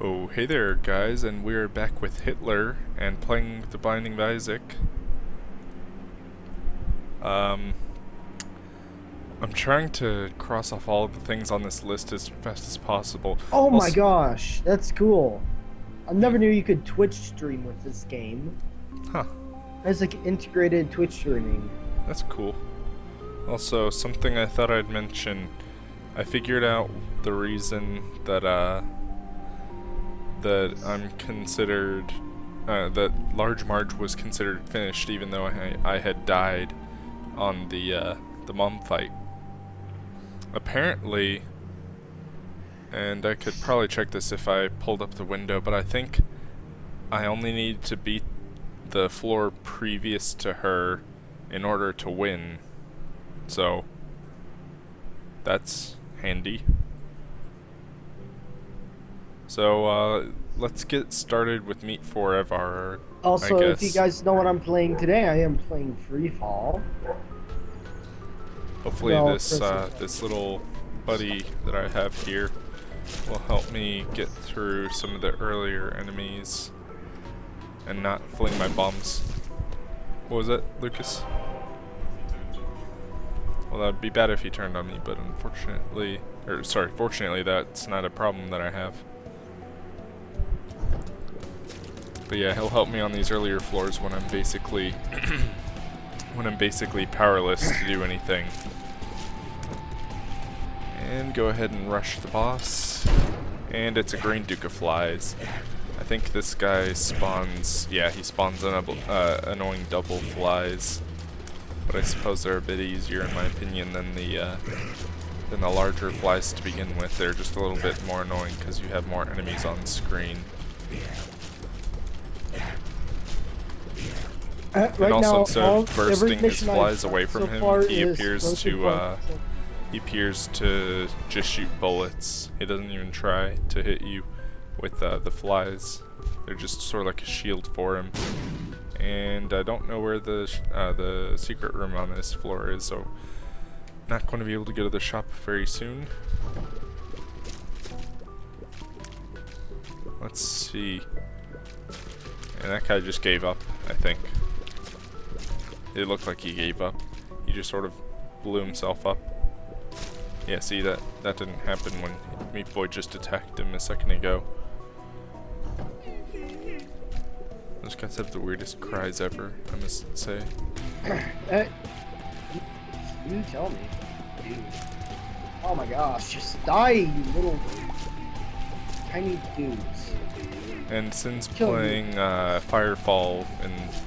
Oh, hey there, guys, and we're back with Hitler and playing The Binding of Isaac. Um, I'm trying to cross off all of the things on this list as fast as possible. Oh my Also, gosh, that's cool. I hmm, never knew you could Twitch stream with this game. huh, It's like integrated Twitch streaming. that's cool. Also, something I thought I'd mention, I figured out the reason that I'm considered, that Large Marge was considered finished even though I had died on the mom fight. Apparently, and I could probably check this if I pulled up the window, but I think I only need to beat the floor previous to her in order to win. So, that's handy. So, let's get started with Meat Forever, I Also, if you guess. guys know what I'm playing today, I am playing Free Fall. Hopefully Well, this little buddy that I have here will help me get through some of the earlier enemies and not fling my bombs. What was it, Lucas? Well, that'd be bad if he turned on me, but fortunately that's not a problem that I have. But yeah, he'll help me on these earlier floors when I'm basically when I'm basically powerless to do anything. And go ahead and rush the boss. And it's a green Duke of Flies. I think this guy spawns, yeah, he spawns annoying double flies. But I suppose they're a bit easier in my opinion than the larger flies to begin with. They're just a little bit more annoying because you have more enemies on screen. And right also, now, instead of every bursting his mission I've flies done away so from him, far he is appears roasted pork. to just shoot bullets. He doesn't even try to hit you with the flies. They're just sort of like a shield for him. And I don't know where the secret room on this floor is, so not going to be able to go to the shop very soon. Let's see. And that guy just gave up, I think. It looked like he gave up. He just sort of blew himself up. Yeah, see, that didn't happen when Meat Boy just attacked him a second ago. Those guys have the weirdest cries ever, I must say. You tell me, dude. Oh my gosh, just die, you little tiny dudes. And since Kill me. playing Firefall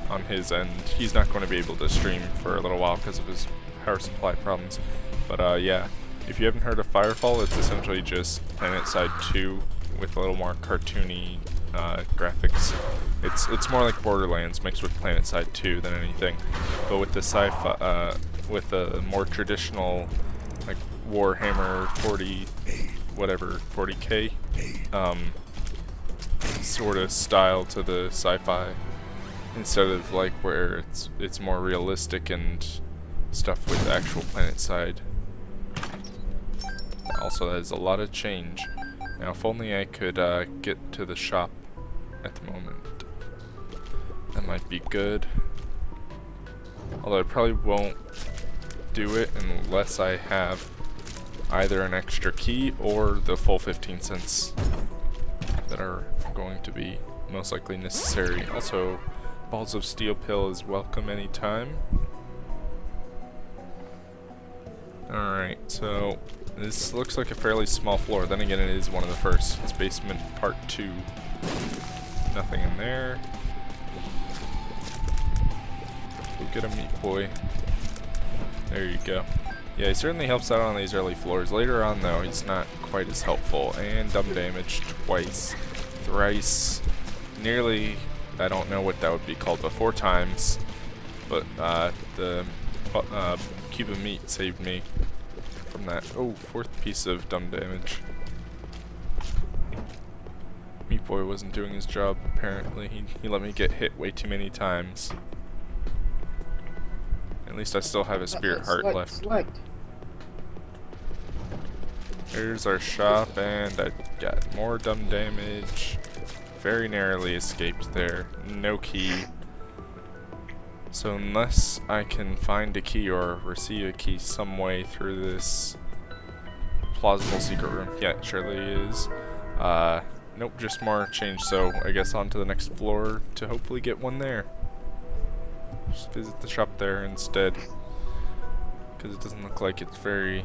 on his end, he's not going to be able to stream for a little while because of his power supply problems. But yeah, if you haven't heard of Firefall, it's essentially just PlanetSide 2 with a little more cartoony graphics. It's more like Borderlands mixed with PlanetSide 2 than anything, but with the sci-fi, with a more traditional, like Warhammer 40, whatever 40K, sort of style to the sci-fi, instead of like where it's more realistic and stuff with actual PlanetSide. Also, there's a lot of change. Now, if only I could get to the shop at the moment. That might be good. Although I probably won't do it unless I have either an extra key or the full 15 cents that are going to be most likely necessary. Also, Balls of Steel Pill is welcome anytime. Alright, so this looks like a fairly small floor. Then again, it is one of the first. It's basement part 2. Nothing in there. Go get a Meat Boy. There you go. Yeah, he certainly helps out on these early floors. Later on, though, he's not quite as helpful. And dumb damage twice. Thrice. Nearly, I don't know what that would be called, but 4 times. But the cube of meat saved me from that. Oh, 4th piece of dumb damage. Meat Boy wasn't doing his job, apparently. He let me get hit way too many times. At least I still have a spirit heart left. Select. There's our shop, and I got more dumb damage. Very narrowly escaped there. No key. So unless I can find a key or receive a key some way through this plausible secret room. Yeah, it surely is. Nope, just more change, so I guess on to the next floor to hopefully get one there. Just visit the shop there instead, because it doesn't look like it's very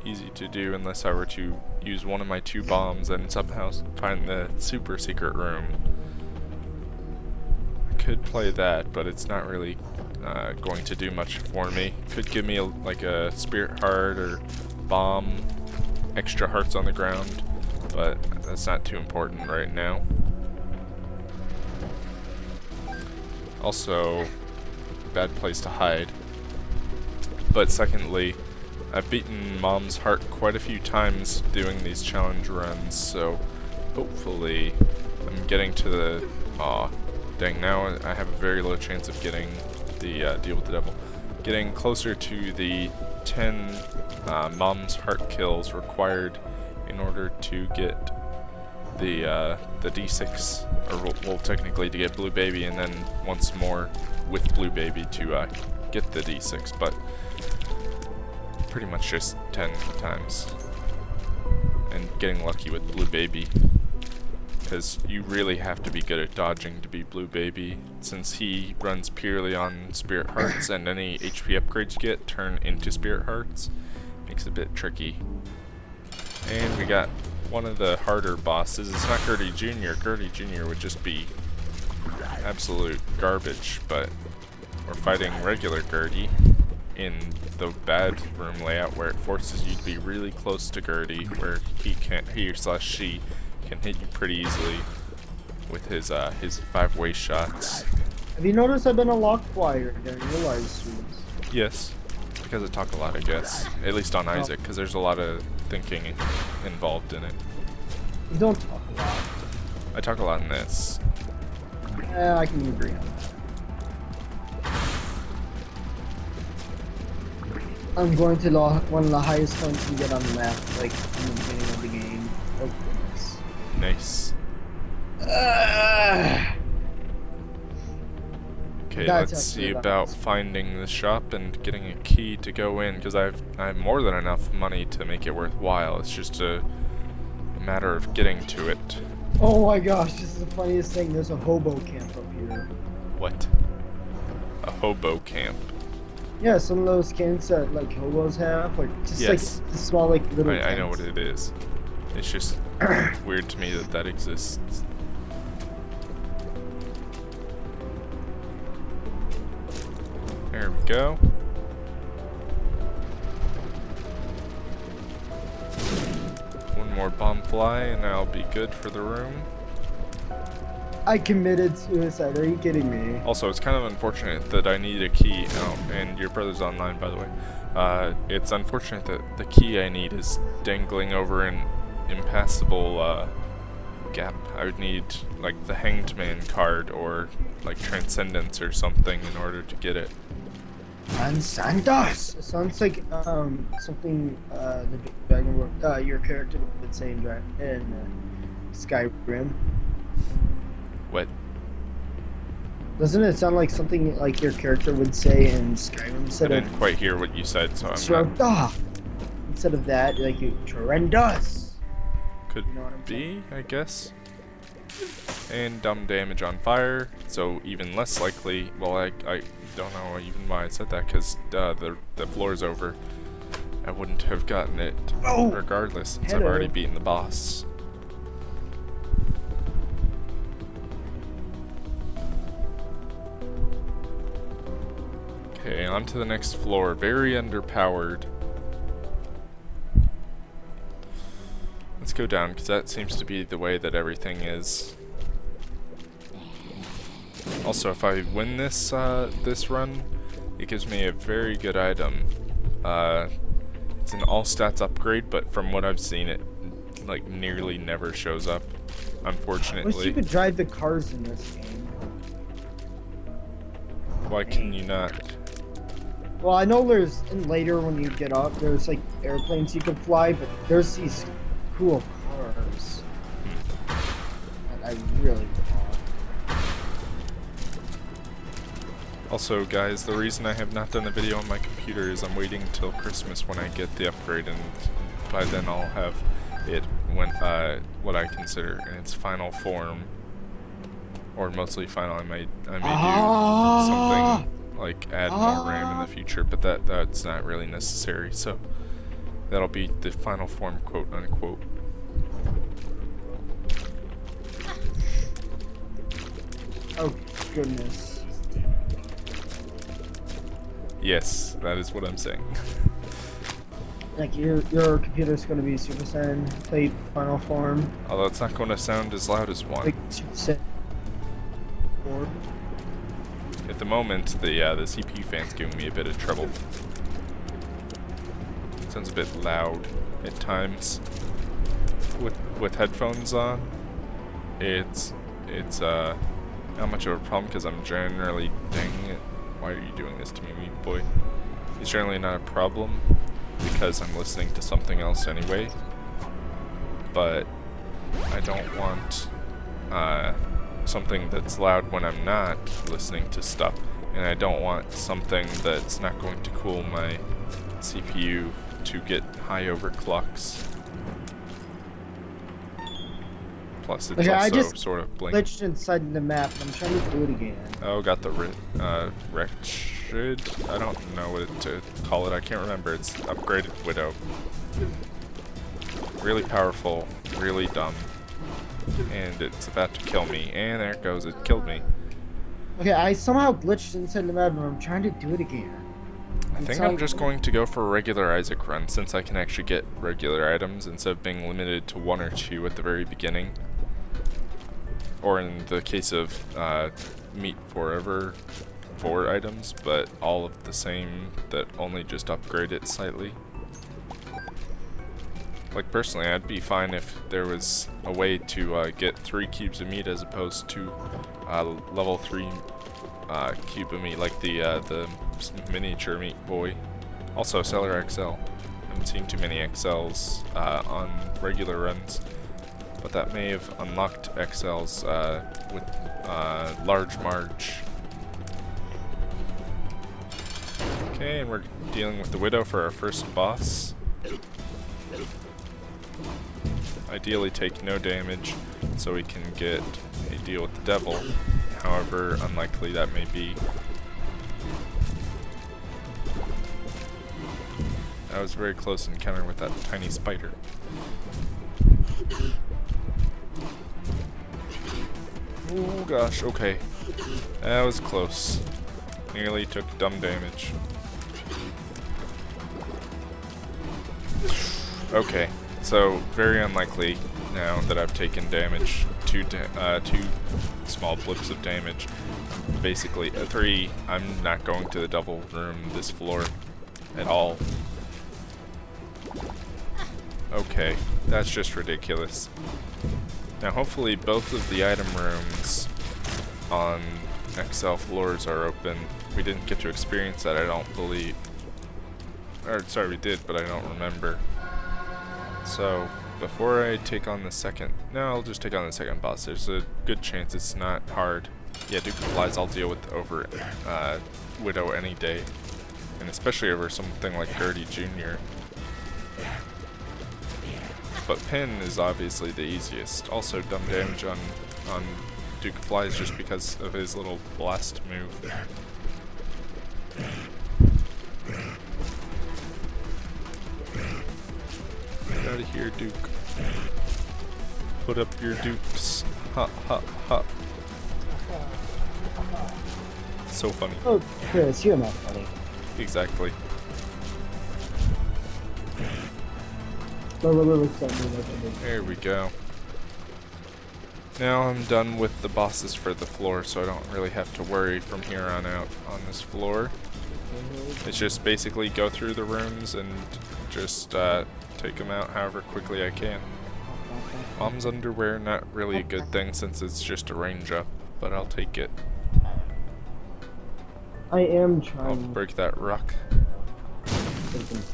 easy to do unless I were to use one of my 2 bombs and somehow find the super secret room. I could play that, but it's not really going to do much for me. Could give me like a spirit heart or bomb, extra hearts on the ground, but that's not too important right now. Also, bad place to hide. But secondly, I've beaten Mom's heart quite a few times doing these challenge runs, so hopefully I'm getting to the... Aw, dang, now I have a very low chance of getting the deal with the devil. Getting closer to the 10 Mom's heart kills required in order to get the D6, or well, technically to get Blue Baby, and then once more with Blue Baby to get the D6, but pretty much just 10 times. And getting lucky with Blue Baby, because you really have to be good at dodging to beat Blue Baby, since he runs purely on Spirit Hearts, and any HP upgrades you get turn into Spirit Hearts. Makes it a bit tricky. And we got one of the harder bosses. It's not Gurdy Jr. Gurdy Jr. would just be absolute garbage, but we're fighting regular Gurdy in the bad room layout where it forces you to be really close to Gurdy, where he slash she can hit you pretty easily with his 5-way shots. Have you noticed I've been a lock flyer during your live streams? Yes, because I talk a lot, I guess. At least on Isaac, because there's a lot of thinking involved in it. You don't talk a lot. I talk a lot in this. Yeah, I can agree on that. I'm going to one of the highest points you get on the map, like in the beginning of the game. Oh goodness. Nice. Okay, That's let's see actually about nice. finding the shop and getting a key to go in, because I have more than enough money to make it worthwhile. It's just a matter of getting to it. Oh my gosh, this is the funniest thing. There's a hobo camp up here. What? A hobo camp. Yeah, some of those camps that like hobos have, like just Yes. like small like little. I know what tents. it is. It's just weird to me that that exists. There we go. One more bomb fly and I'll be good for the room. I committed suicide. Are you kidding me? Also, it's kind of unfortunate that I need a key. Oh, and your brother's online, by the way. It's unfortunate that the key I need is dangling over an impassable gap. I would need like the Hanged Man card or like Transcendence or something in order to get it. Santos. It sounds like something the Dragon your character would say in Skyrim. What? Doesn't it sound like something like your character would say in Skyrim I instead of didn't quite hear what you said, so I'm not... Srota? Instead of that, like you Torrendos. Could You know what I'm saying? be, I guess. And dumb damage on fire, so even less likely. Well, I don't know even why I said that, because the floor's over. I wouldn't have gotten it Oh! regardless, since I've Hello. already beaten the boss. Okay, on to the next floor. Very underpowered. Let's go down, because that seems to be the way that everything is. Also, if I win this this run, it gives me a very good item. It's an all stats upgrade, but from what I've seen, it like nearly never shows up, I wish you unfortunately. could drive the cars in this game. Why can you not? Well, I know there's, and later when you get up, there's like airplanes you can fly, but there's these cool cars that I really want. Also, guys, the reason I have not done a video on my computer is I'm waiting till Christmas when I get the upgrade, and by then I'll have it when what I consider in its final form, or mostly final. I may do something like add more RAM in the future, but that's not really necessary. So that'll be the final form, quote unquote. Oh goodness. Yes, that is what I'm saying. Like your computer's gonna be Super Saiyan plate final form. Although it's not going to sound as loud as one. Like Super Saiyan 4. At the moment, the CPU fan's giving me a bit of trouble. Sounds a bit loud at times. With headphones on, it's not much of a problem because I'm generally, dang it, why are you doing this to me, wee boy? It's generally not a problem because I'm listening to something else anyway. But I don't want something that's loud when I'm not listening to stuff, and I don't want something that's not going to cool my CPU to get high overclocks. Plus, it's Okay, I also just sort of blink. glitched inside the map. I'm trying to do it again. Oh, got the wretched. I don't know what to call it. I can't remember. It's upgraded Widow. Really powerful, really dumb. And it's about to kill me. And there it goes, it killed me. Okay, I somehow glitched inside the map, and I'm trying to do it again. I think I'm just going to go for a regular Isaac run, since I can actually get regular items instead of being limited to 1 or 2 at the very beginning. Or in the case of Meat Forever, 4 items, but all of the same that only just upgrade it slightly. Like, personally, I'd be fine if there was a way to get 3 cubes of meat as opposed to level 3 cube of meat, like the miniature meat boy. Also, Seller XL. I haven't seen too many XLs on regular runs, but that may have unlocked XLs with Large Marge. Okay, and we're dealing with the Widow for our first boss. Ideally take no damage so we can get a deal with the devil, however unlikely that may be. I was very close encounter with that tiny spider. Oh gosh, okay. That was close. Nearly took dumb damage. Okay. So, very unlikely now that I've taken damage, two small blips of damage. Basically, 3, I'm not going to the devil room this floor at all. Okay, that's just ridiculous. Now hopefully both of the item rooms on XL floors are open. We didn't get to experience that, I don't believe. Or, sorry, we did, but I don't remember. So, before I take on the second... No, I'll just take on the second boss. There's a good chance it's not hard. Yeah, Duke of Flies I'll deal with over Widow any day. And especially over something like Gertie Jr. But Pin is obviously the easiest. Also, dumb damage on Duke of Flies just because of his little blast move. Get out of here, Duke. Put up your dukes. Ha ha ha. So funny. Oh, Chris, you're not funny. Exactly. There we go. Now I'm done with the bosses for the floor, so I don't really have to worry from here on out on this floor. It's just basically go through the rooms and just take them out however quickly I can. Mom's underwear, not really a good thing since it's just a range up, but I'll take it. I am I'll trying break that rock.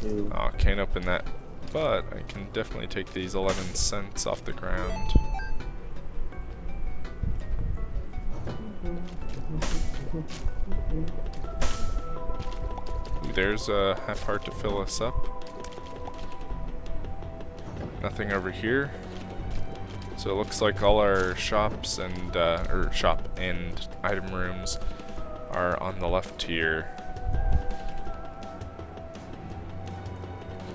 to. Oh, can't open that. But I can definitely take these 11 cents off the ground. Ooh, there's a half heart to fill us up. Nothing over here. So it looks like all our shops and or shop and item rooms are on the left here.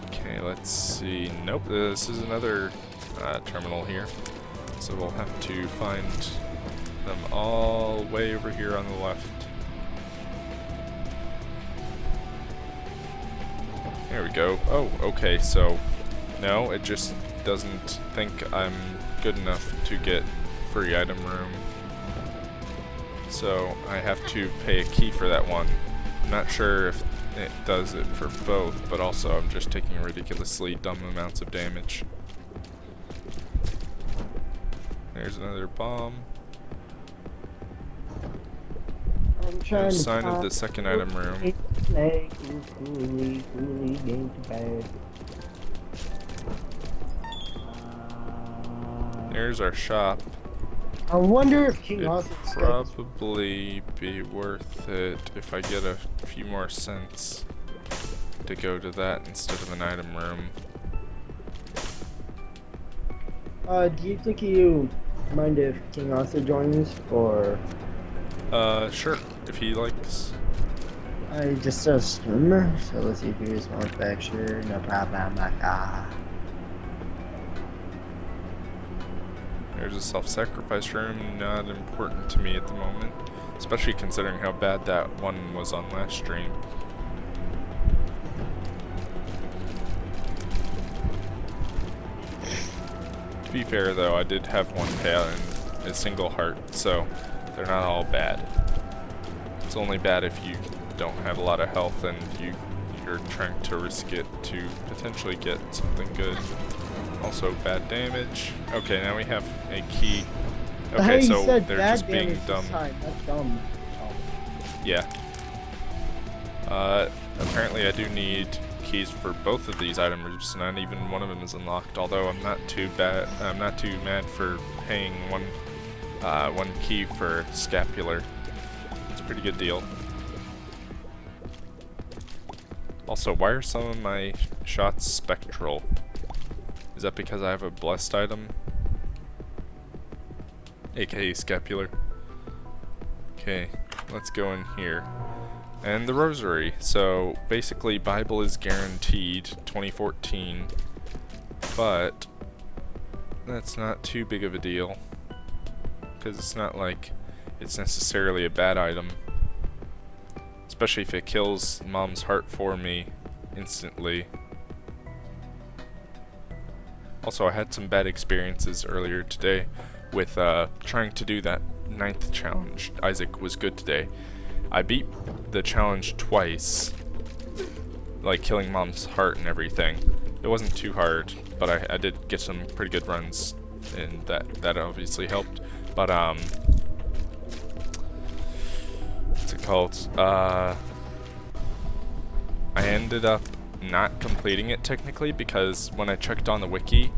Okay, let's see. Nope, this is another terminal here. So we'll have to find them all way over here on the left. There we go. Oh, okay, so no, it just doesn't think I'm good enough to get free item room. So I have to pay a key for that one. I'm not sure if it does it for both, but also I'm just taking ridiculously dumb amounts of damage. There's another bomb. I'm trying No to sign of the find second item room. There's our shop. I wonder if King It'd Arthur's probably be worth it if I get a few more cents to go to that instead of an item room. do you think you mind if King Arthur joins, or Sure, if he likes. I just a streamer? So let's see if he responds back. Sure, no problem. There's a self-sacrifice room, not important to me at the moment, especially considering how bad that one was on last stream. To be fair though, I did have one payout in a single heart, so they're not all bad. It's only bad if you don't have a lot of health and you're trying to risk it to potentially get something good. Also bad damage. Okay, now we have a key. Okay, Hey, so said they're bad just being damage dumb. this time. That's dumb. Yeah. Apparently I do need keys for both of these item rooms. Not even one of them is unlocked. Although I'm not too mad for paying one key for scapular. It's a pretty good deal. Also, why are some of my shots spectral? Is that because I have a blessed item? AKA scapular. Okay, let's go in here. And the rosary. So basically Bible is guaranteed 2014, but that's not too big of a deal because it's not like it's necessarily a bad item, especially if it kills Mom's heart for me instantly. Also, I had some bad experiences earlier today with trying to do that 9th challenge. Isaac was good today. I beat the challenge twice, like killing Mom's heart and everything. It wasn't too hard, but I did get some pretty good runs, and that obviously helped. But what's it called? I ended up not completing it technically because when I checked on the wiki,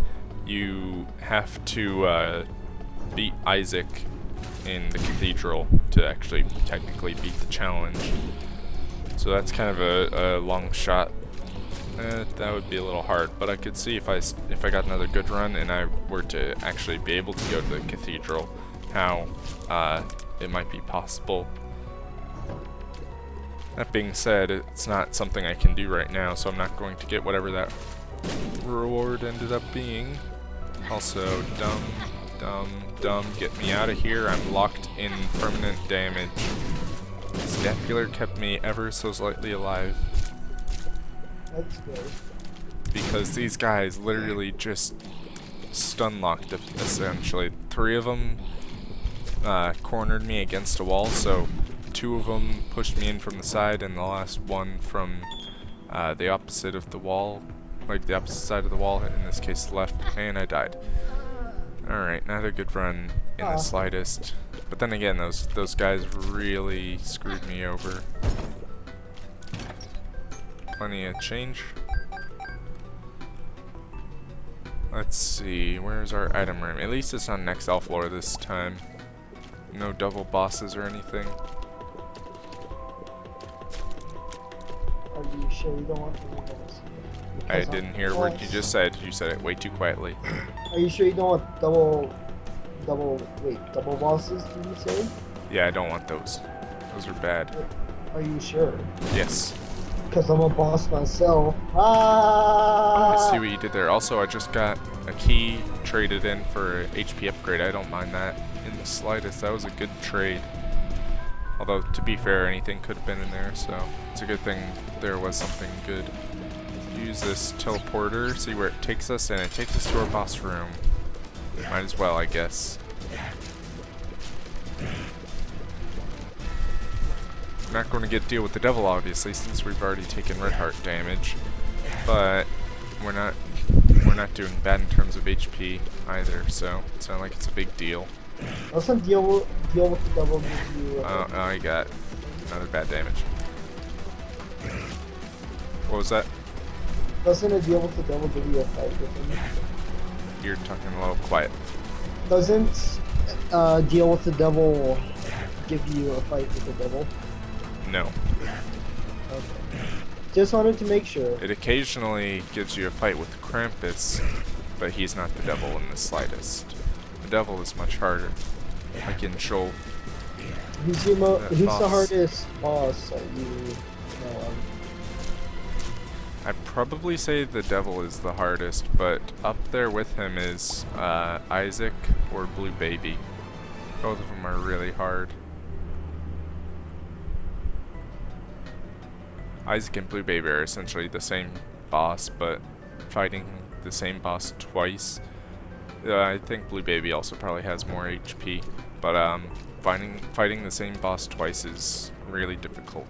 you have to beat Isaac in the cathedral to actually technically beat the challenge. So that's kind of a long shot. That would be a little hard, but I could see if I got another good run and I were to actually be able to go to the cathedral, how it might be possible. That being said, it's not something I can do right now, so I'm not going to get whatever that reward ended up being. Also, dumb, get me out of here. I'm locked in permanent damage. Scapular kept me ever so slightly alive. That's good. Because these guys literally just stun locked it, essentially. 3 of them cornered me against a wall, so 2 of them pushed me in from the side, and the last one from the opposite of the wall, like the opposite side of the wall, in this case left, and I died. Alright, not a good run in the slightest. But then again, those guys really screwed me over. plenty of change. Let's see, where's our item room? At least it's on next L floor this time. No double bosses or anything. Are you sure you don't want double bosses? I didn't hear what you just said. You said it way too quietly. Are you sure you don't want double bosses, did you say? Yeah, I don't want those. Those are bad. Are you sure? Yes. Because I'm a boss myself. I Ah! see what you did there. Also, I just got a key traded in for a HP upgrade. I don't mind that in the slightest. That was a good trade. Although, to be fair, anything could have been in there, so it's a good thing there was something good. Use this teleporter, see where it takes us, and it takes us to our boss room. Might as well, I guess. Not going to get deal with the devil, obviously, since we've already taken red heart damage. But we're not doing bad in terms of HP either, so it's not like it's a big deal. Doesn't deal with the devil give you... Oh, I got another bad damage. What was that? Doesn't a deal with the devil give you a fight with him? You're talking a little quiet. Doesn't deal with the devil give you a fight with the devil? No. Okay. Just wanted to make sure. It occasionally gives you a fight with Krampus, but he's not the devil in the slightest. The devil is much harder. Like in Shoal. Who's the boss. hardest boss that you know of? I'd probably say the devil is the hardest, but up there with him is Isaac or Blue Baby. Both of them are really hard. Isaac and Blue Baby are essentially the same boss, but fighting the same boss twice. I think Blue Baby also probably has more HP, but fighting the same boss twice is really difficult.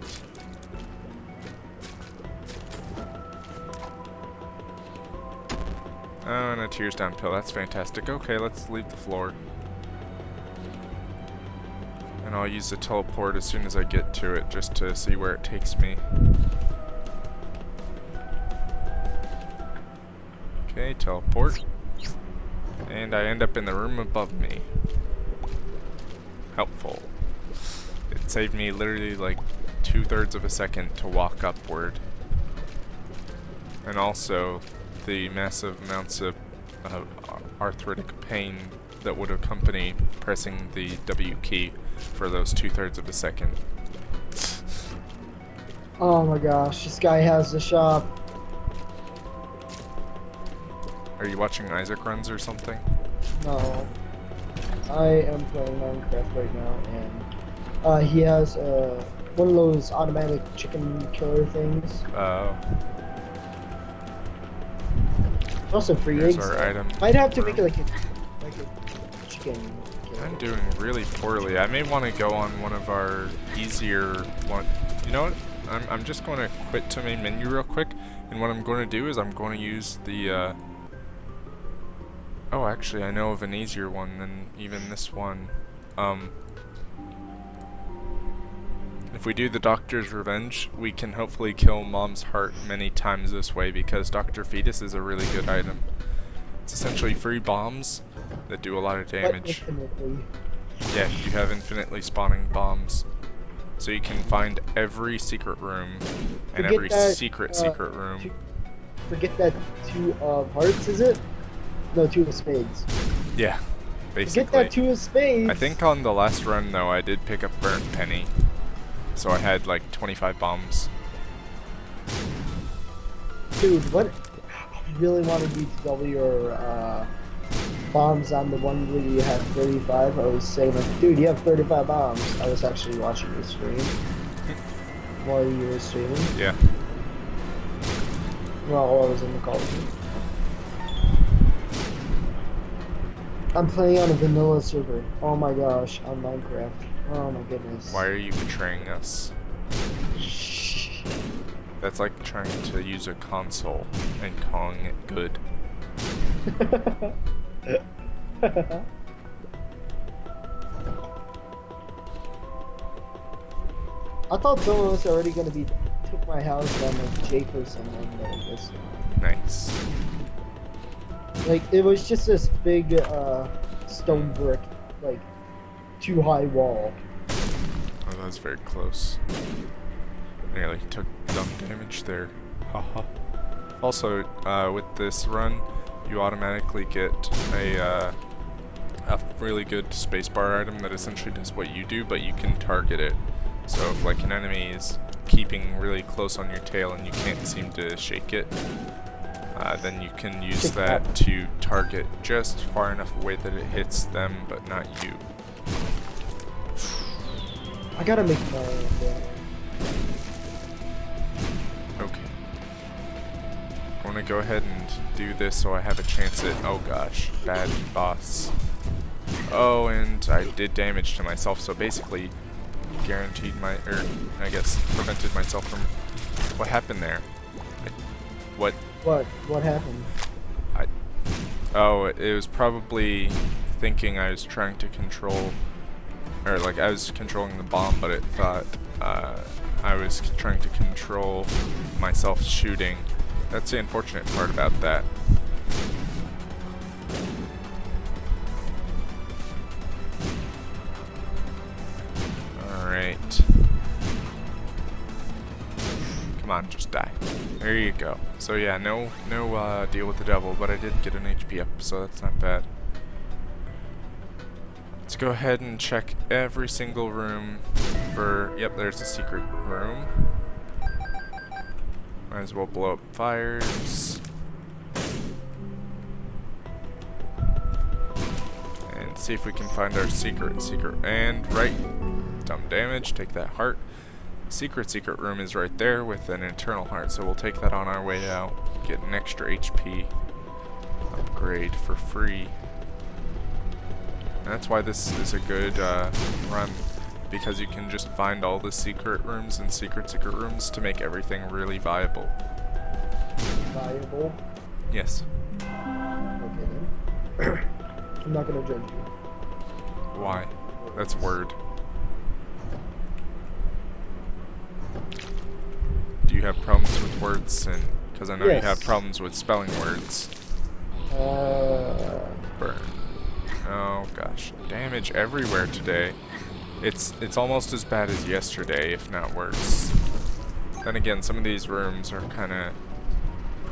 Oh, and a tears down pill. That's fantastic. Okay, let's leave the floor. And I'll use the teleport as soon as I get to it, just to see where it takes me. Okay, teleport. And I end up in the room above me. Helpful. It saved me literally like 2/3 of a second to walk upward. And also, the massive amounts of arthritic pain that would accompany pressing the W key for those 2/3 of a second. Oh my gosh, this guy has the shop. Are you watching Isaac runs or something? No. I am playing Minecraft right now, and he has one of those automatic chicken killer things. Oh. Also free Here's eggs. our item. Might have to make it like a chicken killer. I'm doing really poorly. I may want to go on one of our easier one. You know what? I'm just going to quit to main menu real quick, and what I'm going to do is I'm going to use the oh, actually, I know of an easier one than even this one. If we do the Doctor's Revenge, we can hopefully kill Mom's heart many times this way, because Dr. Fetus is a really good item. It's essentially free bombs that do a lot of damage. Yeah, you have infinitely spawning bombs. So you can find every secret room and every secret room. Forget that 2 of hearts, is it? No, 2 of spades. Yeah, basically. Forget that 2 of spades! I think on the last run, though, I did pick up Burnt Penny. So I had like 25 bombs. Dude, what? I really wanted you to double your bombs on the one where you had 35. I was saying like, dude, you have 35 bombs. I was actually watching your stream while you were streaming. Yeah. Well, I was in the Call of Duty. I'm playing on a vanilla server. Oh my gosh, on Minecraft. Oh my goodness. Why are you betraying us? That's like trying to use a console and calling it good. I thought someone was already gonna be took my house down like Jake or someone that I guess. Nice. Like it was just this big stone brick, like 2 high wall. Oh, that was very close. Nearly took dumb damage there. Haha. Also, with this run, you automatically get a really good spacebar item that essentially does what you do, but you can target it. So if like an enemy is keeping really close on your tail and you can't seem to shake it, then you can use that to target just far enough away that it hits them, but not you. I gotta make my own banner. Okay. I want to go ahead and do this so I have a chance at, oh gosh, bad boss. Oh, and I did damage to myself, so basically guaranteed my, or I guess prevented myself from, what happened there? What? What happened? Oh, it was probably thinking I was trying to control, or like I was controlling the bomb, but it thought I was trying to control myself shooting. That's the unfortunate part about that. Alright. Come on, just die. There you go. So yeah, no deal with the devil, but I did get an HP up, so that's not bad. Let's go ahead and check every single room for, yep, there's a secret room. Might as well blow up fires. And see if we can find our secret, and right, dumb damage, take that heart. Secret room is right there with an eternal heart, so we'll take that on our way out, get an extra HP upgrade for free. And that's why this is a good run, because you can just find all the secret rooms and secret rooms to make everything really viable. Viable? Yes. Okay then. I'm not gonna judge you. Why? That's word. Do you have problems with words? And because I know Yes. you have problems with spelling words. Burn. Oh gosh, damage everywhere today. It's almost as bad as yesterday, if not worse. Then again, some of these rooms are kind of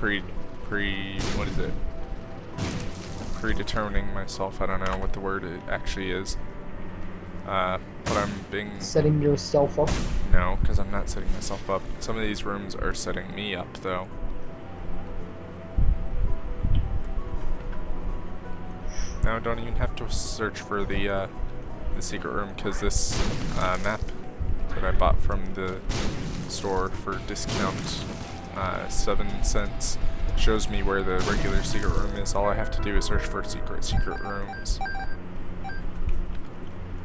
what is it? Predetermining myself. I don't know what the word it actually is. But I'm being... Setting yourself up? No, because I'm not setting myself up. Some of these rooms are setting me up, though. Now I don't even have to search for the secret room, because this map that I bought from the store for discount 7 cents shows me where the regular secret room is. All I have to do is search for secret rooms.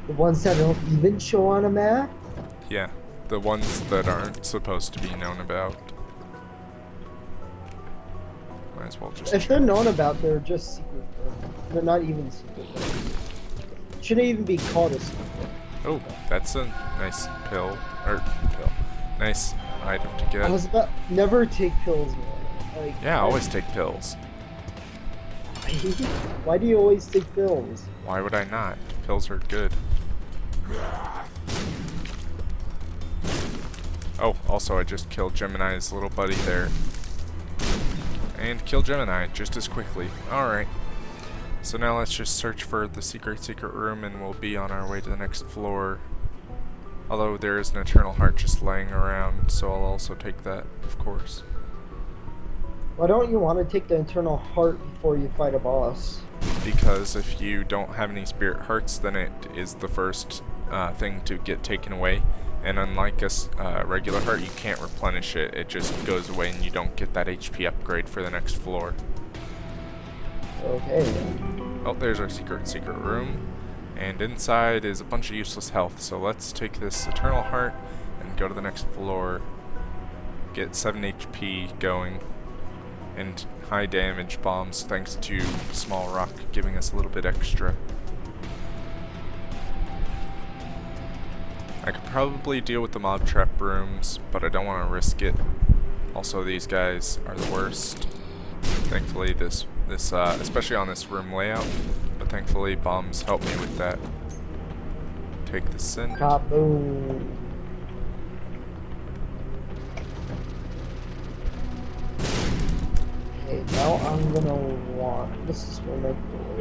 The ones that don't even show on a map? Yeah, the ones that aren't supposed to be known about. Might as well just If they're known about, they're just secret. They're not even secret. Shouldn't even be called a secret. Oh, that's a nice pill. Nice item to get. I was about never take pills, man. Like, Yeah, always take pills. Why do you always take pills? Why would I not? Pills are good. Oh, also I just killed Gemini's little buddy there. And kill Gemini just as quickly. Alright. So now let's just search for the secret room and we'll be on our way to the next floor. Although there is an eternal heart just laying around, so I'll also take that, of course. Why don't you want to take the internal heart before you fight a boss? Because if you don't have any spirit hearts, then it is the first thing to get taken away. And unlike a regular heart, you can't replenish it. It just goes away and you don't get that HP upgrade for the next floor. Okay then. Oh, there's our secret room. And inside is a bunch of useless health. So let's take this eternal heart and go to the next floor. Get 7 HP going. And high damage bombs thanks to Small Rock giving us a little bit extra. I could probably deal with the mob trap rooms, but I don't want to risk it. Also, these guys are the worst. Thankfully, this especially on this room layout, but thankfully bombs help me with that. Take the sin. Kaboom. Okay, now I'm gonna want. This is where my door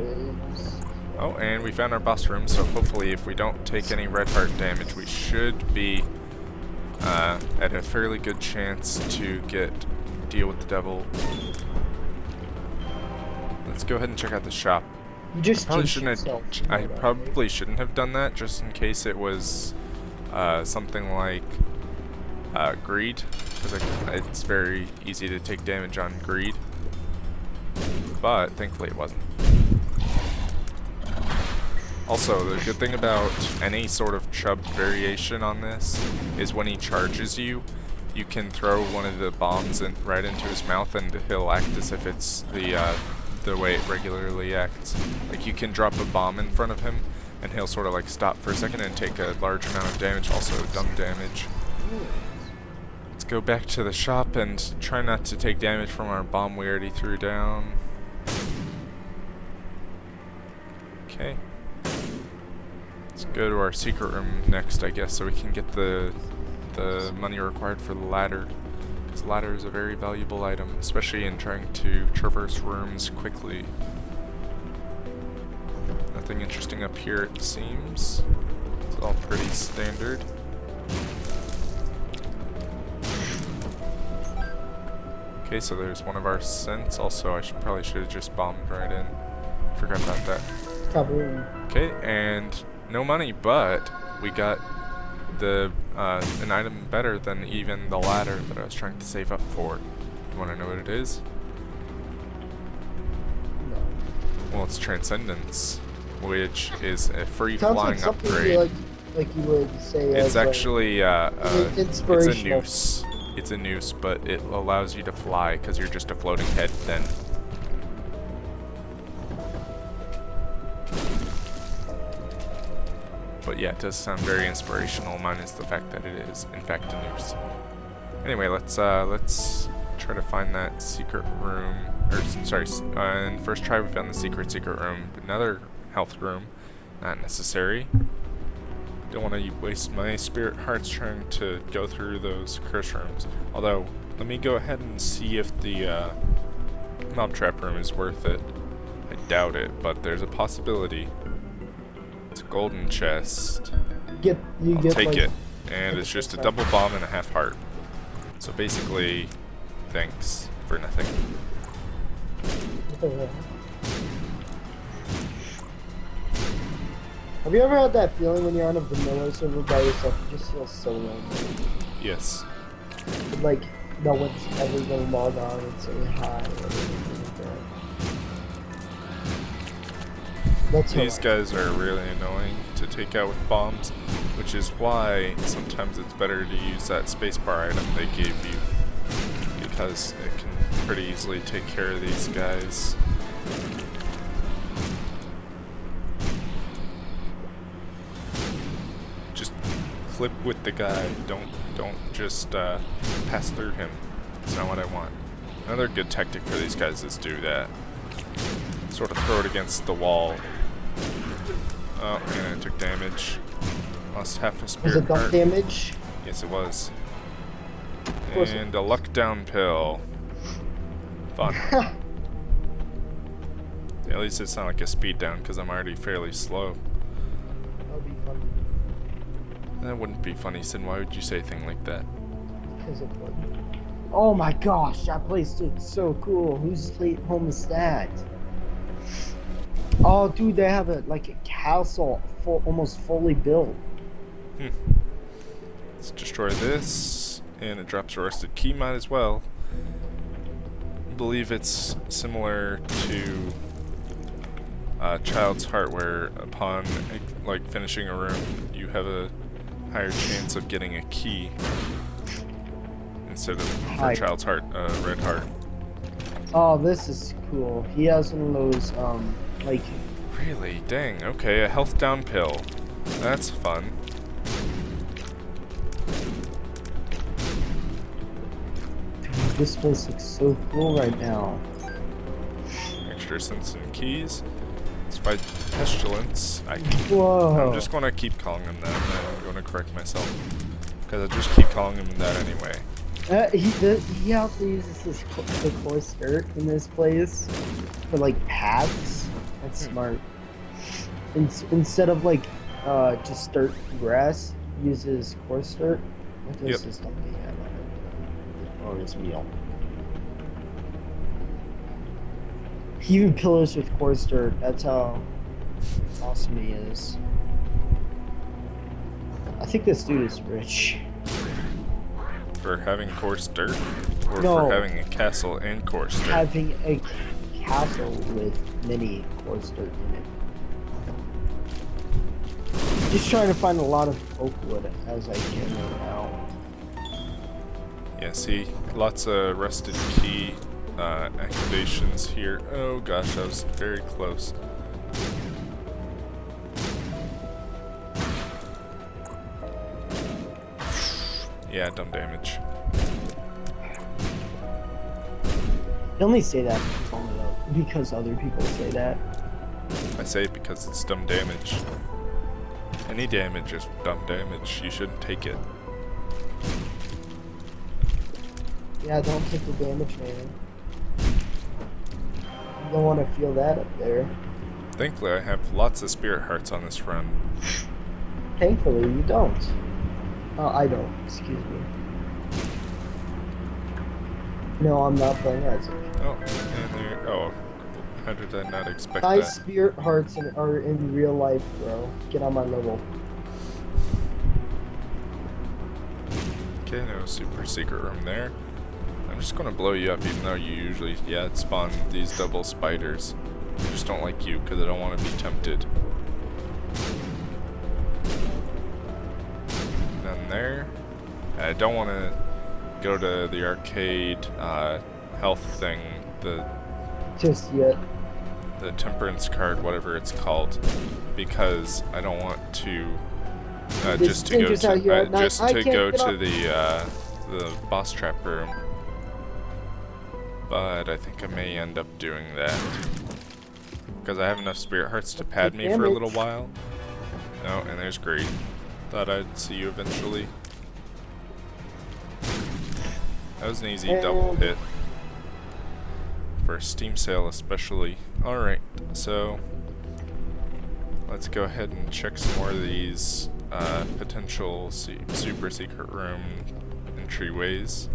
is. Oh, and we found our boss room, so hopefully if we don't take any red heart damage, we should be at a fairly good chance to deal with the devil. Let's go ahead and check out the shop. You just Probably jinxed shouldn't yourself, have, I you know that, probably shouldn't have done that, just in case it was something like greed, because it's very easy to take damage on greed. But thankfully it wasn't. Also, the good thing about any sort of chub variation on this is when he charges you, you can throw one of the bombs right into his mouth and he'll act as if it's the way it regularly acts. Like, you can drop a bomb in front of him and he'll sort of like stop for a second and take a large amount of damage, also dumb damage. Let's go back to the shop and try not to take damage from our bomb we already threw down. Okay. Let's go to our secret room next, I guess, so we can get the money required for the ladder. Because the ladder is a very valuable item, especially in trying to traverse rooms quickly. Nothing interesting up here, it seems. It's all pretty standard. Okay, so there's one of our scents. Also, probably should have just bombed right in. Forgot about that. Kaboom. Okay, and no money, but we got an item better than even the ladder that I was trying to save up for. You want to know what it is? No. Well, it's Transcendence, which is a free Sounds flying like something upgrade. like you would say. It's as actually it's a inspirational. noose. It's a noose, but it allows you to fly because you're just a floating head then. But yeah, it does sound very inspirational, minus the fact that it is, in fact, a noose. Anyway, let's try to find that secret room. Or sorry, in first try we found the secret room. Another health room, not necessary. Don't want to waste my spirit hearts trying to go through those curse rooms. Although, let me go ahead and see if the mob trap room is worth it. I doubt it, but there's a possibility. It's a golden chest. I'll Take like, it. And it's just a double bomb and a half heart. So basically, thanks for nothing. Have you ever had that feeling when you're on a vanilla server by yourself? You just feel so lonely. Yes. Like no one's ever gonna log on and say hi or anything like that. That's These guys are really annoying to take out with bombs, which is why sometimes it's better to use that spacebar item they gave you, because it can pretty easily take care of these guys. Just clip with the guy, don't just pass through him. That's not what I want. Another good tactic for these guys is do that. Sort of throw it against the wall. Oh, and I took damage. Lost half a spirit Was it dump heart. damage? Yes, it was. course And a luck down pill. Fun. At least it's not like a speed down because I'm already fairly slow. That'll be fun. That wouldn't be funny, Sin. Why would you say a thing like that? Because it would. Oh my gosh, that place looks so cool. Whose home is that? Oh, dude, they have a castle almost fully built. Let's destroy this, and it drops a rusted key. Might as well. I believe it's similar to Child's Heart, where upon finishing a room, you have a higher chance of getting a key instead of for Child's Heart, red heart. Oh, this is cool. He has one of those Really? Dang. Okay, a health down pill. That's fun. this place looks so cool right now. Extra sense and keys. Let's fight Pestilence. I'm Whoa. just gonna keep calling him that, and then I'm gonna correct myself. Because I just keep calling him that anyway. He also uses the coarse dirt in this place for like paths. That's smart. Instead of like just dirt grass, he uses coarse dirt. What does this stuff have on his meal? He even pillars with coarse dirt. That's how awesome he is. I think this dude is rich. For having coarse dirt? Or No. for having a castle and coarse dirt? Having a castle with many coarse dirt in it. Just trying to find a lot of oak wood as I can right now. Yeah, see, lots of rusted key activations here. Oh gosh, that was very close. Yeah, dumb damage. I only say that because other people say that. I say it because it's dumb damage. Any damage is dumb damage. You shouldn't take it. Yeah, don't take the damage, man. You don't want to feel that up there. Thankfully, I have lots of spirit hearts on this run. Thankfully, you don't. I don't. Excuse me. No, I'm not playing Isaac. Oh, and there. Oh, how did I not expect My that? spirit hearts are in real life, bro. Get on my level. Okay, no super secret room there. I'm just gonna blow you up, even though you usually, spawn these double spiders. I just don't like you because I don't want to be tempted. None there. I don't want to go to the arcade health thing, Just yet. the temperance card, whatever it's called, because I don't want to just to go dangerous out here to at night. just I to can't go get to up. the boss trap room. But I think I may end up doing that because I have enough spirit hearts to pad me for a little while. Oh, and there's Greed. Thought I'd see you eventually. That was an easy double hit. For a Steam sale especially. Alright, so let's go ahead and check some more of these potential super secret room entryways.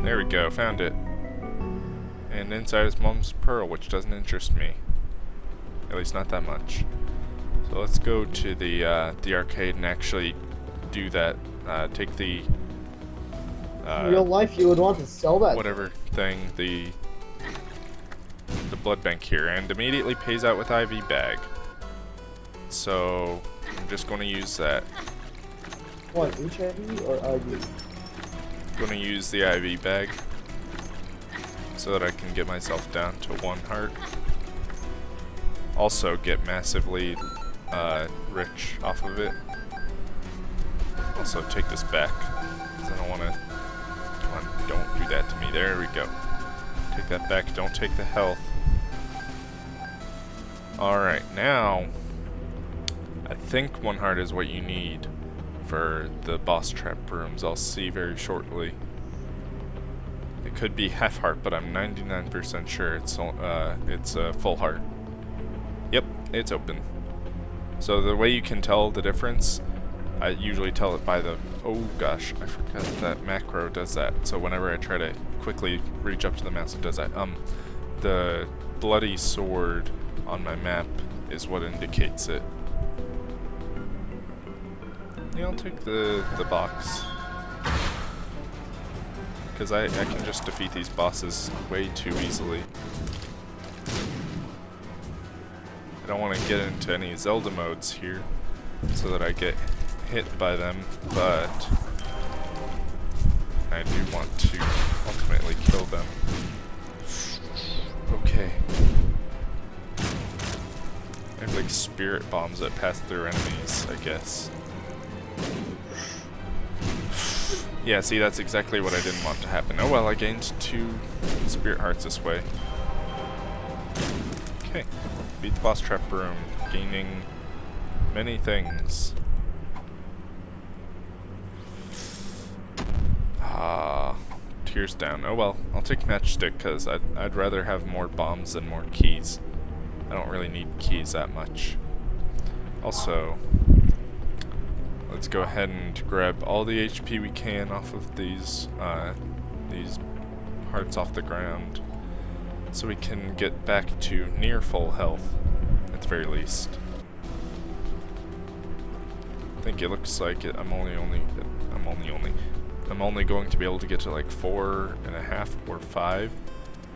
There we go, found it. And inside is Mom's Pearl, which doesn't interest me. At least not that much. So let's go to the arcade and actually do that. Take the In real life, you would want to sell that. whatever thing, the blood bank here, and immediately pays out with IV bag. So I'm just going to use that. What, HIV or IV? I'm going to use the IV bag so that I can get myself down to 1 heart. Also get massively rich off of it. Also take this back, because I don't want to. Come on, don't do that to me. There we go. Take that back. Don't take the health. Alright, now I think 1 heart is what you need for the boss trap rooms. I'll see very shortly. It could be half heart, but I'm 99% sure it's a full heart. Yep, it's open. So the way you can tell the difference, I usually tell it by the, oh gosh, I forgot that macro does that. So whenever I try to quickly reach up to the mouse, it does that. The bloody sword on my map is what indicates it. Yeah, I'll take the box. Because I can just defeat these bosses way too easily. I don't want to get into any Zelda modes here so that I get hit by them, but I do want to ultimately kill them. Okay. I have like spirit bombs that pass through enemies, I guess. Yeah, see, that's exactly what I didn't want to happen. Oh well, I gained 2 spirit hearts this way. Okay, beat the boss trap room, gaining many things. Tears down. Oh well, I'll take matchstick because I'd rather have more bombs than more keys. I don't really need keys that much. Also, let's go ahead and grab all the HP we can off of these hearts off the ground, so we can get back to near full health, at the very least. I think it looks like I'm only going to be able to get to like 4.5 or 5,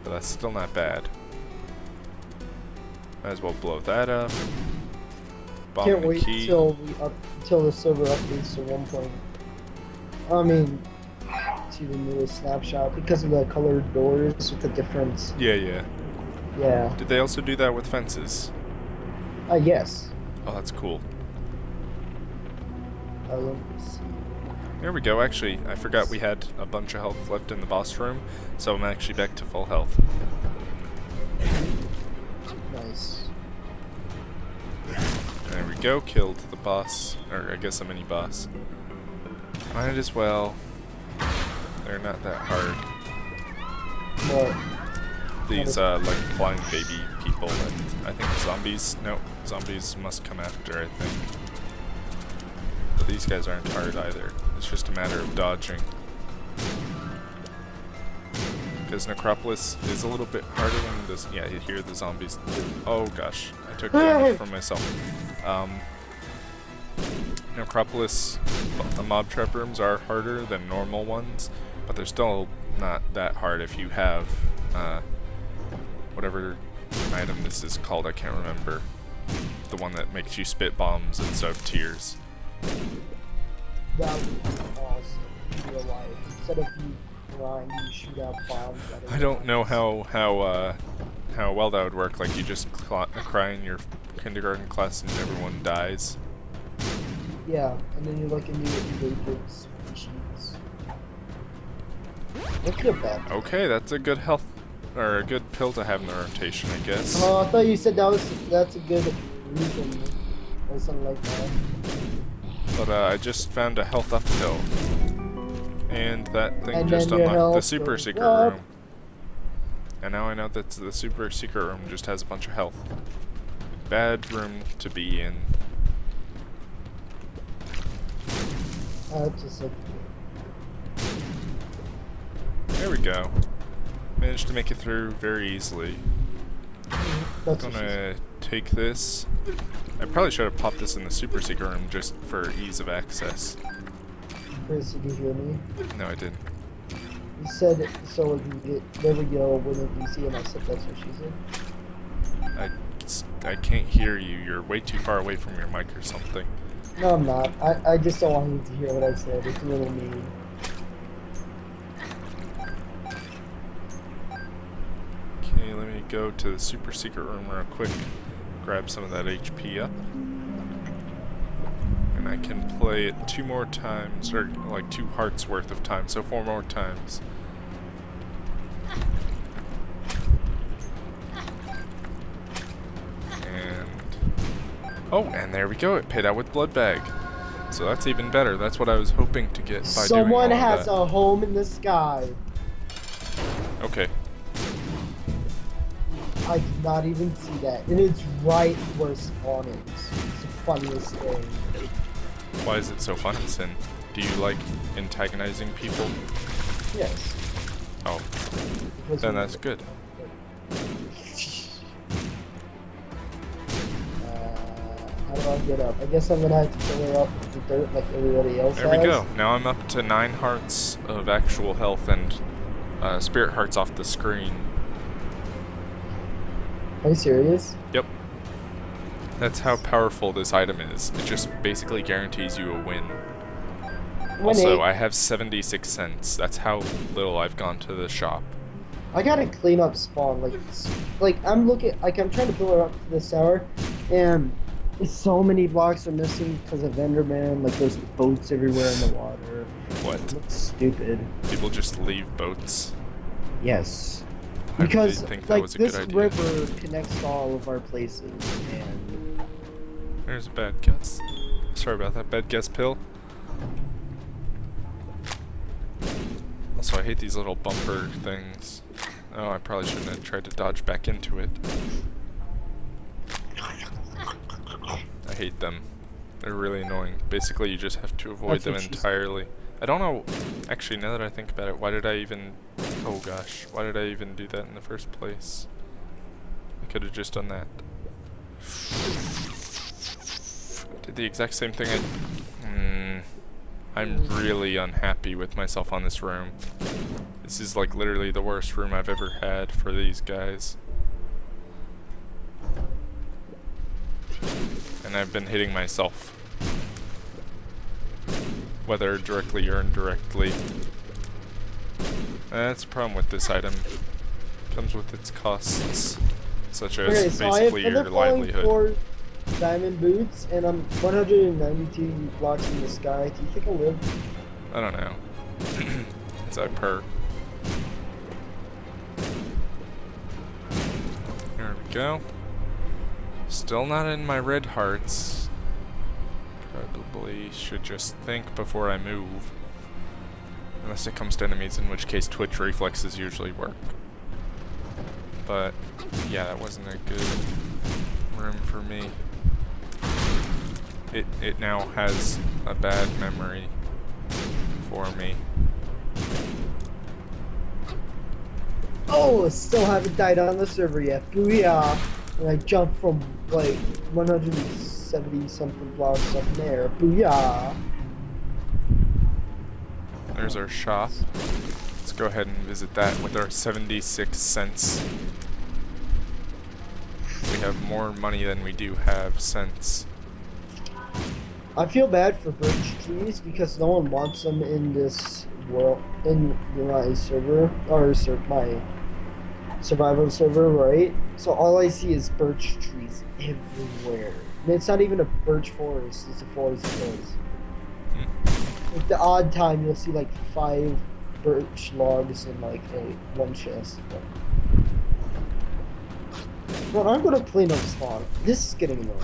but that's still not bad. Might as well blow that up. Bomb Can't the wait key. till the server updates to 1. I mean, to the newest snapshot because of the colored doors with the difference. Yeah. Yeah. Did they also do that with fences? Yes. Oh, that's cool. Let me see. There we go. Actually, I forgot we had a bunch of health left in the boss room, so I'm actually back to full health. Nice. There we go. Killed the boss, or I guess a mini boss. Might as well. They're not that hard. What? These like flying baby people. I think zombies. No, zombies must come after. I think. But these guys aren't hard either. It's just a matter of dodging. Because Necropolis is a little bit harder than this. Yeah, you hear the zombies. Oh gosh, I took damage from myself. Necropolis mob trap rooms are harder than normal ones, but they're still not that hard if you have whatever item this is called. I can't remember. The one that makes you spit bombs instead of tears. That would be awesome in real life. Instead of you crying, you shoot out bombs. I don't know how well that would work. Like you just cry in your kindergarten class and everyone dies. Yeah, and then you look into your endangered species. What's your bet? Okay, that's a good health or a good pill to have in the rotation, I guess. Oh, I thought you said that's a good reason or something like that. But I just found a health up pill. And that thing And just then your unlocked the health super goes secret up. room. And now I know that the super secret room just has a bunch of health. Bad room to be in. Just like There we go. Managed to make it through very easily. that's I'm what she said. gonna take this. I probably should have popped this in the super secret room just for ease of access. Chris, you can hear me? No, I didn't. You said so we can get there we go with a PC, and I said that's what she said. I can't hear you. You're way too far away from your mic or something. No, I'm not. I just don't want you to hear what I said. It's a little mean. Okay, let me go to the super secret room real quick. Grab some of that HP up. And I can play it 2 more times, or like 2 hearts worth of time, so 4 more times. And oh, and there we go. It paid out with blood bag. So that's even better. That's what I was hoping to get by Someone doing all has of that. a home in the sky. Okay. I did not even see that. And it's right where spawn is. It's the funniest thing. Why is it so funny, Sin? Do you like antagonizing people? Yes. Oh, Because then we- that's good. How do I get up? I guess I'm gonna have to fill her up with the dirt like everybody else There has. we go. Now I'm up to 9 hearts of actual health and spirit hearts off the screen. Are you serious? Yep. That's how powerful this item is. It just basically guarantees you a win. Also, I have 76 cents. That's how little I've gone to the shop. I gotta clean up spawn. Like I'm looking. Like I'm trying to fill her up to this tower, and so many blocks are missing because of Enderman. Like there's boats everywhere in the water. What? Looks stupid. People just leave boats. Yes. I really Because think that like was a this good idea. river connects to all of our places, and There's a bad guess. Sorry about that, bad guess pill. Also, I hate these little bumper things. Oh, I probably shouldn't have tried to dodge back into it. I hate them. They're really annoying. Basically, you just have to avoid them entirely. I don't know. Actually, now that I think about it, why did I even... Oh gosh, why did I even do that in the first place? I could have just done that. Did the exact same thing I'm really unhappy with myself on this room. This is like literally the worst room I've ever had for these guys. And I've been hitting myself. Whether directly or indirectly. That's the problem with this item. It comes with its costs, such as okay, so basically I have your livelihood. 4 diamond boots, and I'm 192 blocks in the sky. Do you think I'll live? I don't know. Is that per? There we go. Still not in my red hearts. Probably should just think before I move. Unless it comes to enemies, in which case Twitch reflexes usually work. But yeah, that wasn't a good room for me. It now has a bad memory for me. Oh, still haven't died on the server yet. Booyah! And I jumped from like 170 something blocks up there. Booyah! There's our shop. Let's go ahead and visit that with our 76 cents. We have more money than we do have cents. I feel bad for birch trees because no one wants them in this world, in my server, or my survival server, right? So all I see is birch trees everywhere. And it's not even a birch forest, it's a forest of birds. Like the odd time you'll see like 5 birch logs in like one chest. Well, I'm gonna clean up spawn. This is getting annoying.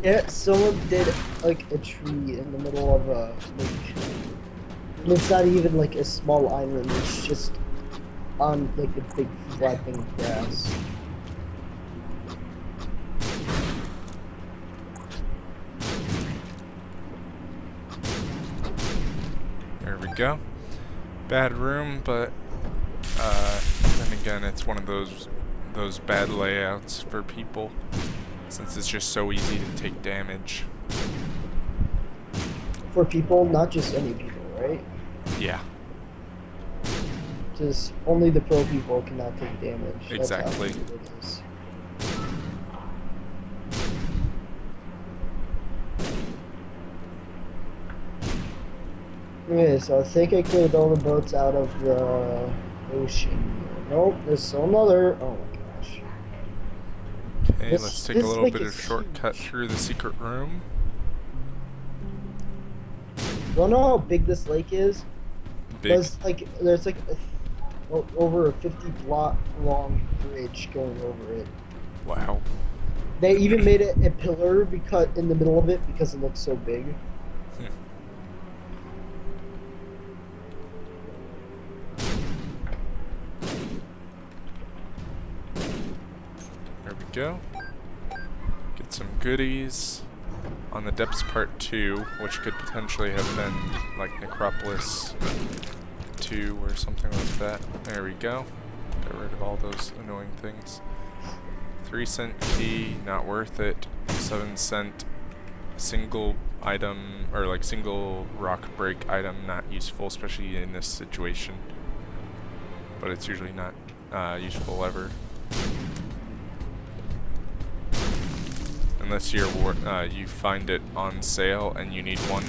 Yeah, someone did like a tree in the middle of a lake. And it's not even like a small island, it's just on like a big flat thing of grass. There we go. Bad room, but then again, it's one of those bad layouts for people, since it's just so easy to take damage. For people, not just any people, right? Yeah, Just only the pro people cannot take damage. exactly. That's how it is. Okay, so I think I cleared all the boats out of the ocean. Nope, there's still another. Oh my gosh. Okay, let's take a little lake bit of is shortcut huge. through the secret room. You wanna know how big this lake is? Big. There's like over a 50 block long bridge going over it. Wow. They even made it a pillar because in the middle of it because it looks so big. There we go. Get some goodies. On the depths part 2, which could potentially have been like Necropolis 2 or something like that. There we go. Get rid of all those annoying things. 3-cent key, not worth it. 7-cent single item, or like single rock break item, not useful, especially in this situation. But it's usually not useful ever. Unless you find it on sale and you need one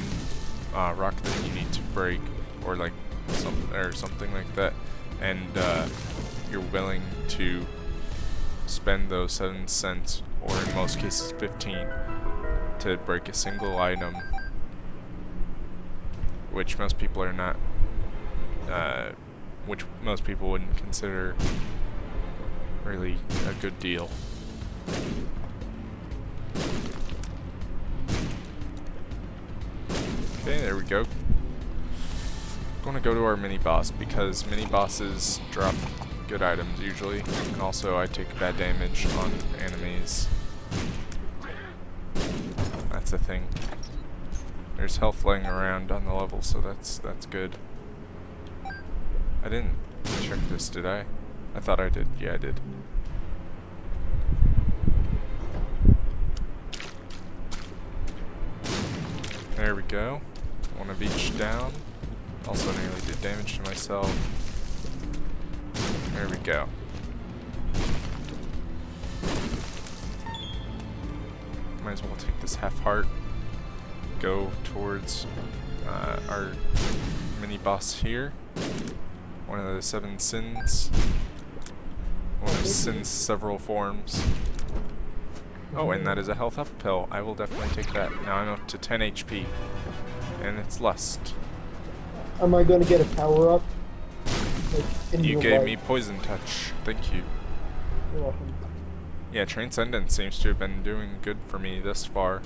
rock that you need to break, or like something like that, and you're willing to spend those 7 cents or in most cases 15, to break a single item, which most people are not, which most people wouldn't consider really a good deal. Okay, there we go. Going to go to our mini boss because mini bosses drop good items usually, and also I take bad damage on enemies. That's a thing. There's health laying around on the level, so that's good. I didn't check this, did I? I thought I did. Yeah, I did. There we go. One of each down. Also nearly did damage to myself. There we go. Might as well take this half heart. Go towards our mini boss here. One of the 7 sins. One of sin's several forms. Oh, and that is a health up pill. I will definitely take that. Now I'm up to 10 HP. And it's Lust. Am I going to get a power up? Like, You gave me poison touch. Thank you. You're welcome. Yeah, Transcendence seems to have been doing good for me thus far.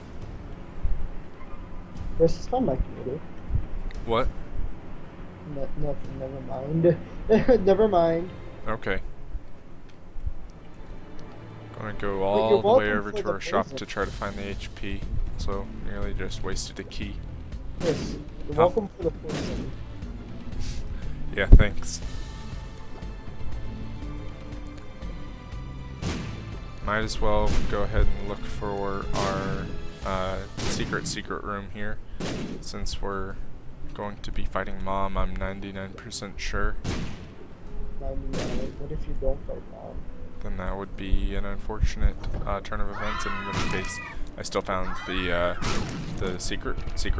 Versus on my computer. What? Nothing, never mind. Never mind. Okay. Gonna go Wait, all you're the way welcome over for to the our shop poison. to try to find the HP. So, nearly just wasted a key. Yes, you're Huh? welcome for the poison. Yeah, thanks. Might as well go ahead and look for our secret room here. Since we're going to be fighting Mom, I'm 99% sure. 99. What if you don't fight Mom? Then that would be an unfortunate turn of events, in which case I still found the secret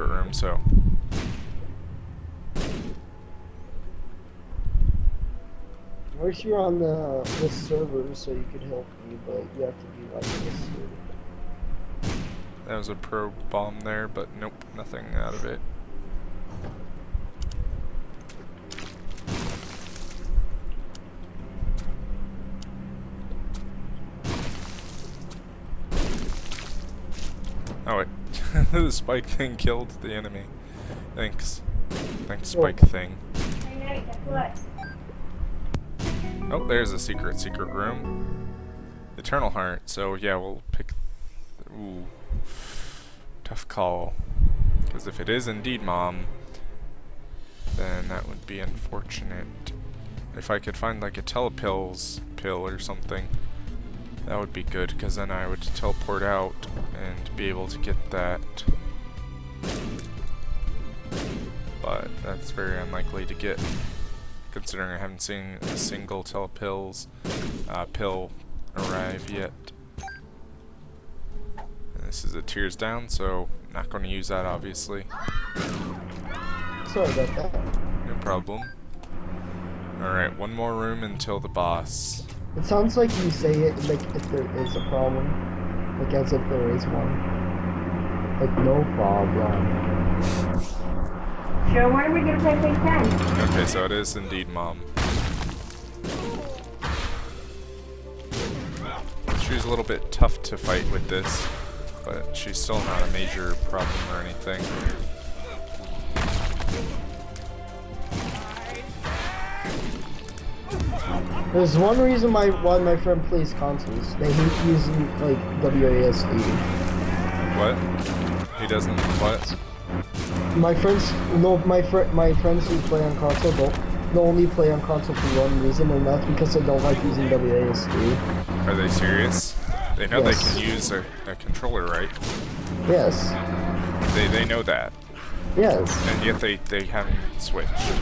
room, so. I wish you were on this server so you could help me, but you have to be like this server. That was a probe bomb there, but nope, nothing out of it. Oh wait, the spike thing killed the enemy. Thanks. Thanks, spike thing. Oh, there's a secret room. Eternal Heart, so yeah, we'll pick... Ooh. Tough call. Because if it is indeed Mom, then that would be unfortunate. If I could find like a telepills pill or something, that would be good, because then I would teleport out and be able to get that. But that's very unlikely to get, considering I haven't seen a single telepills pill arrive yet. And this is a tears down, so not going to use that obviously. Sorry about that. No problem. Alright, one more room until the boss. It sounds like you say it like if there is a problem. Like as if there is one. Like no problem. So when are we gonna play Phase 10? Okay, so it is indeed Mom. She's a little bit tough to fight with this, but she's still not a major problem or anything. There's one reason why my friend plays consoles. They hate using like WASD. What? He doesn't what? My friends who play on console they'll only play on console for one reason, and that's because they don't like using WASD. Are they serious? They know Yes. they can use a controller, right? Yes. They know that. Yes. And yet they haven't switched.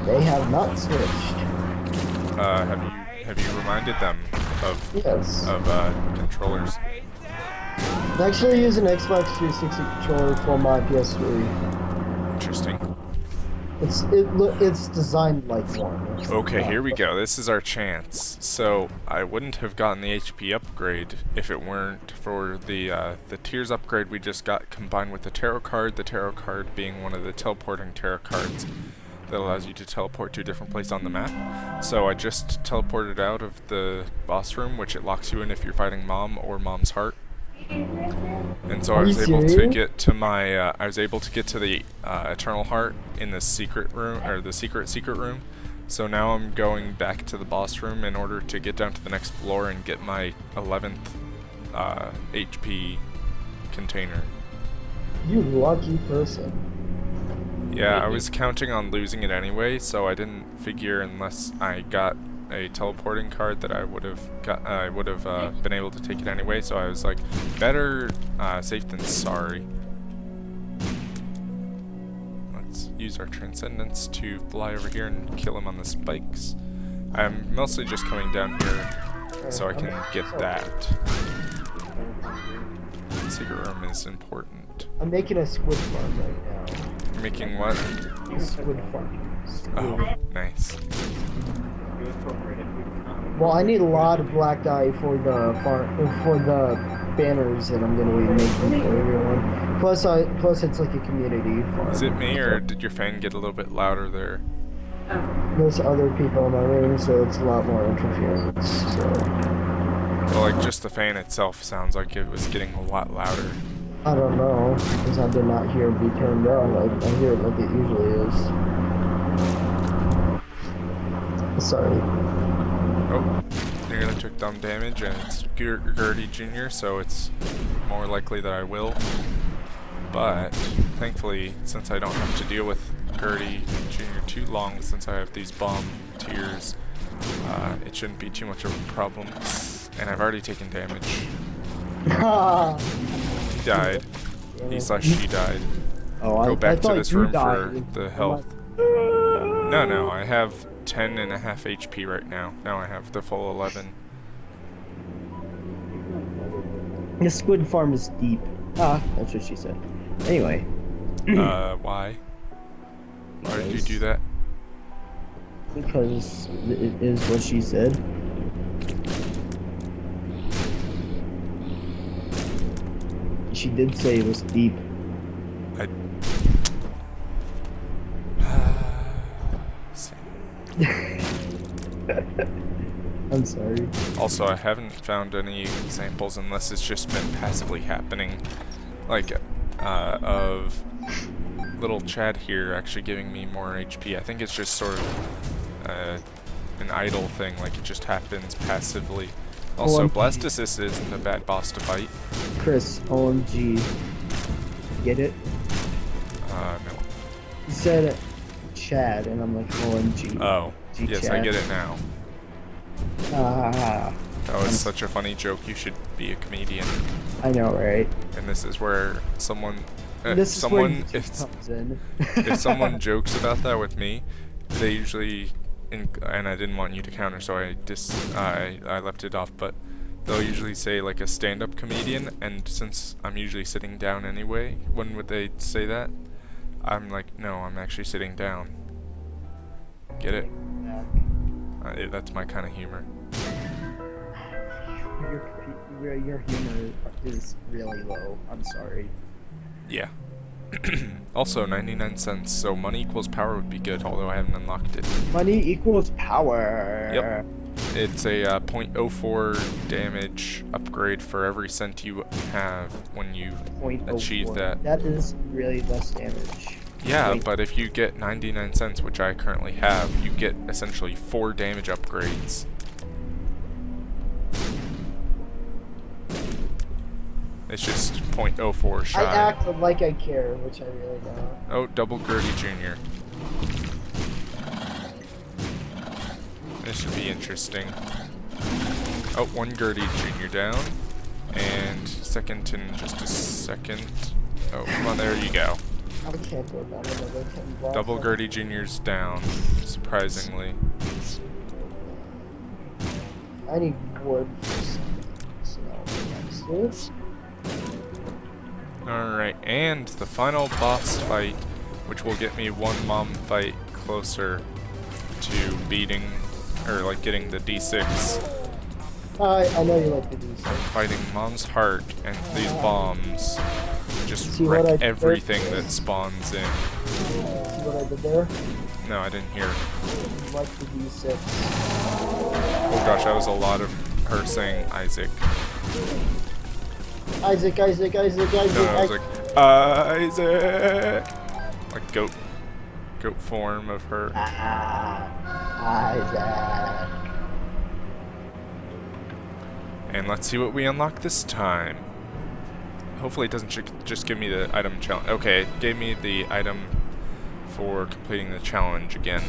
They have not switched. Have you reminded them of Yes. controllers? I actually use an Xbox 360 controller for my PS3. Interesting. It's designed like one. Okay, here we go. This is our chance. So I wouldn't have gotten the HP upgrade if it weren't for the Tears upgrade we just got combined with the tarot card. The tarot card being one of the teleporting tarot cards that allows you to teleport to a different place on the map. So I just teleported out of the boss room, which it locks you in if you're fighting Mom or Mom's Heart. And so I was able to get to my, I was able to get to the Eternal Heart in the secret room, or the secret room. So now I'm going back to the boss room in order to get down to the next floor and get my 11th HP container. You lucky person. Yeah, I was counting on losing it anyway, so I didn't figure unless I got a teleporting card that I would have been able to take it anyway. So I was like, better safe than sorry. Let's use our Transcendence to fly over here and kill him on the spikes. I'm mostly just coming down here so I can get that. Secret room is important. I'm making a squid farm right now. You're making what? A squid farm. Oh, nice. Well, I need a lot of black dye for the banners that I'm gonna be making for everyone. Plus it's like a community farm. Is it me, or did your fan get a little bit louder there? There's other people in my room, so it's a lot more interference. So. Well, like just the fan itself sounds like it was getting a lot louder. I don't know, because I did not hear it be turned on. I hear it like it usually is. Sorry. Oh, nearly took dumb damage, and it's Gertie Jr., so it's more likely that I will. But thankfully, since I don't have to deal with Gertie Jr. too long, since I have these bomb tiers, it shouldn't be too much of a problem. And I've already taken damage. He died. He/she died. Oh, Go back to this room died. for the health. No, I have 10.5 HP right now. Now I have the full 11. The squid farm is deep. Ah, that's what she said. Anyway. Why? Why did you do that? Because it is what she said. She did say it was deep. I'm sorry. Also, I haven't found any examples, unless it's just been passively happening, like, of little Chad here actually giving me more HP. I think it's just sort of an idle thing, like it just happens passively. Also, Blastocyst isn't a bad boss to fight. Chris, OMG. Get it? No. You said Chad, and I'm like, OMG. Oh, G yes, Chad. I get it now. Ah. That was such a funny joke. You should be a comedian. I know, right? And this is where someone, This is where YouTube comes in. if someone jokes about that with me, they usually, and I didn't want you to counter, so I left it off. But they'll usually say like a stand-up comedian, and since I'm usually sitting down anyway, when would they say that? I'm like, no, I'm actually sitting down. Get it? That's my kind of humor. Your humor is really low. I'm sorry. Yeah. Also, 99 cents, so money equals power would be good, although I haven't unlocked it. Money equals power. Yep. It's a 0.04 damage upgrade for every cent you have when you achieve that. That is really less damage. Yeah, Wait. but if you get 99 cents, which I currently have, you get essentially 4 damage upgrades. It's just 0.04 shy. I act like I care, which I really don't. Oh, double Gertie Jr. This should be interesting. Oh, one Gertie Jr. down. And second in just a second. Oh, come on, there you go. I can't go down another 10 blocks. Double Gertie Jr.'s down, surprisingly. I need wood for something. Alright, and the final boss fight which will get me one mom fight closer to beating, or like getting the D6. I know you like to do so. Fighting mom's heart, and these bombs just See what I wreck did everything there? that spawns in. See what I did there? No, I didn't hear. You like the D6. Oh gosh, that was a lot of her saying Isaac. Isaac. No, I was like, Isaac! Like goat form of her. Isaac. And let's see what we unlock this time. Hopefully it doesn't just give me the item challenge. Okay, it gave me the item for completing the challenge again.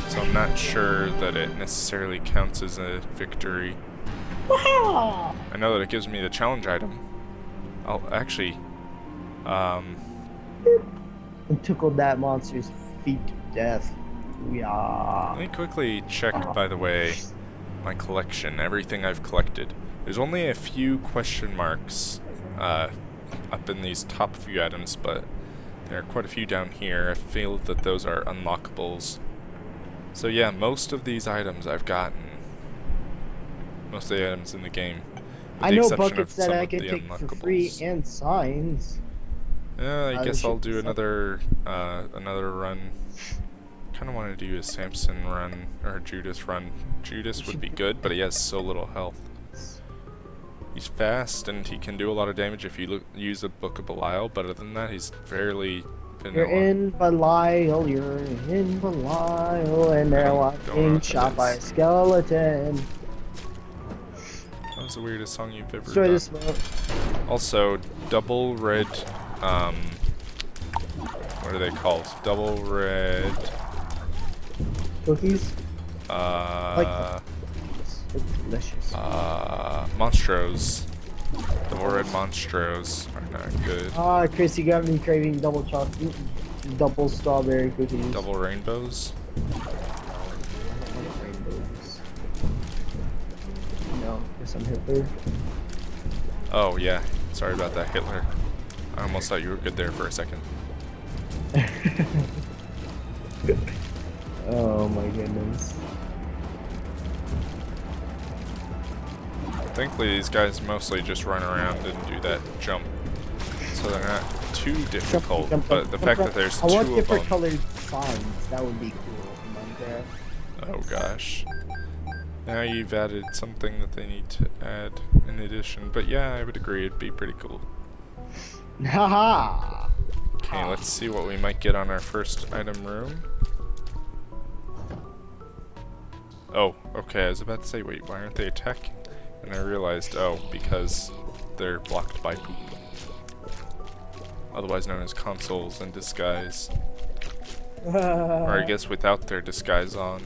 So I'm not sure that it necessarily counts as a victory. I know that it gives me the challenge item. I'll actually, And tickled that monster's feet to death. Yeah. let me quickly check, by the way, my collection, everything I've collected. There's only a few question marks up in these top few items, but there are quite a few down here. I feel that those are unlockables. So yeah, most of these items I've gotten. Most of the items in the game. With I the know exception buckets of that some I of can the take for free unlockables. and signs. I guess I'll do should- another run. Kind of want to do a Samson run or a Judas run. Judas would be good, but he has so little health. He's fast and he can do a lot of damage if you use a Book of Belial, but other than that, he's fairly vanilla. You're in Belial, and now I'm Don't know being what that shot by a is. skeleton. That was the weirdest song you've ever Destroy done. this smoke. Also, double red. What are they called? Double red. Cookies? Uh, It's delicious. Monstros. Double red Monstros are not good. Chris, you got me craving double chocolate, double strawberry cookies. Double rainbows. Rainbows. No, guess I'm Hitler. Oh yeah, sorry about that, Hitler. I almost thought you were good there for a second. Oh my goodness. Thankfully, these guys mostly just run around and do that jump, so they're not too difficult. But the fact that there's I want two of different them. colored signs. That would be cool in Minecraft. Oh gosh. Now you've added something that they need to add in addition. But yeah, I would agree, it'd be pretty cool. Haha! Okay, let's see what we might get on our first item room. Oh, okay, I was about to say, wait, why aren't they attacking? And I realized, oh, because they're blocked by poop. Otherwise known as consoles in disguise. Or I guess without their disguise on.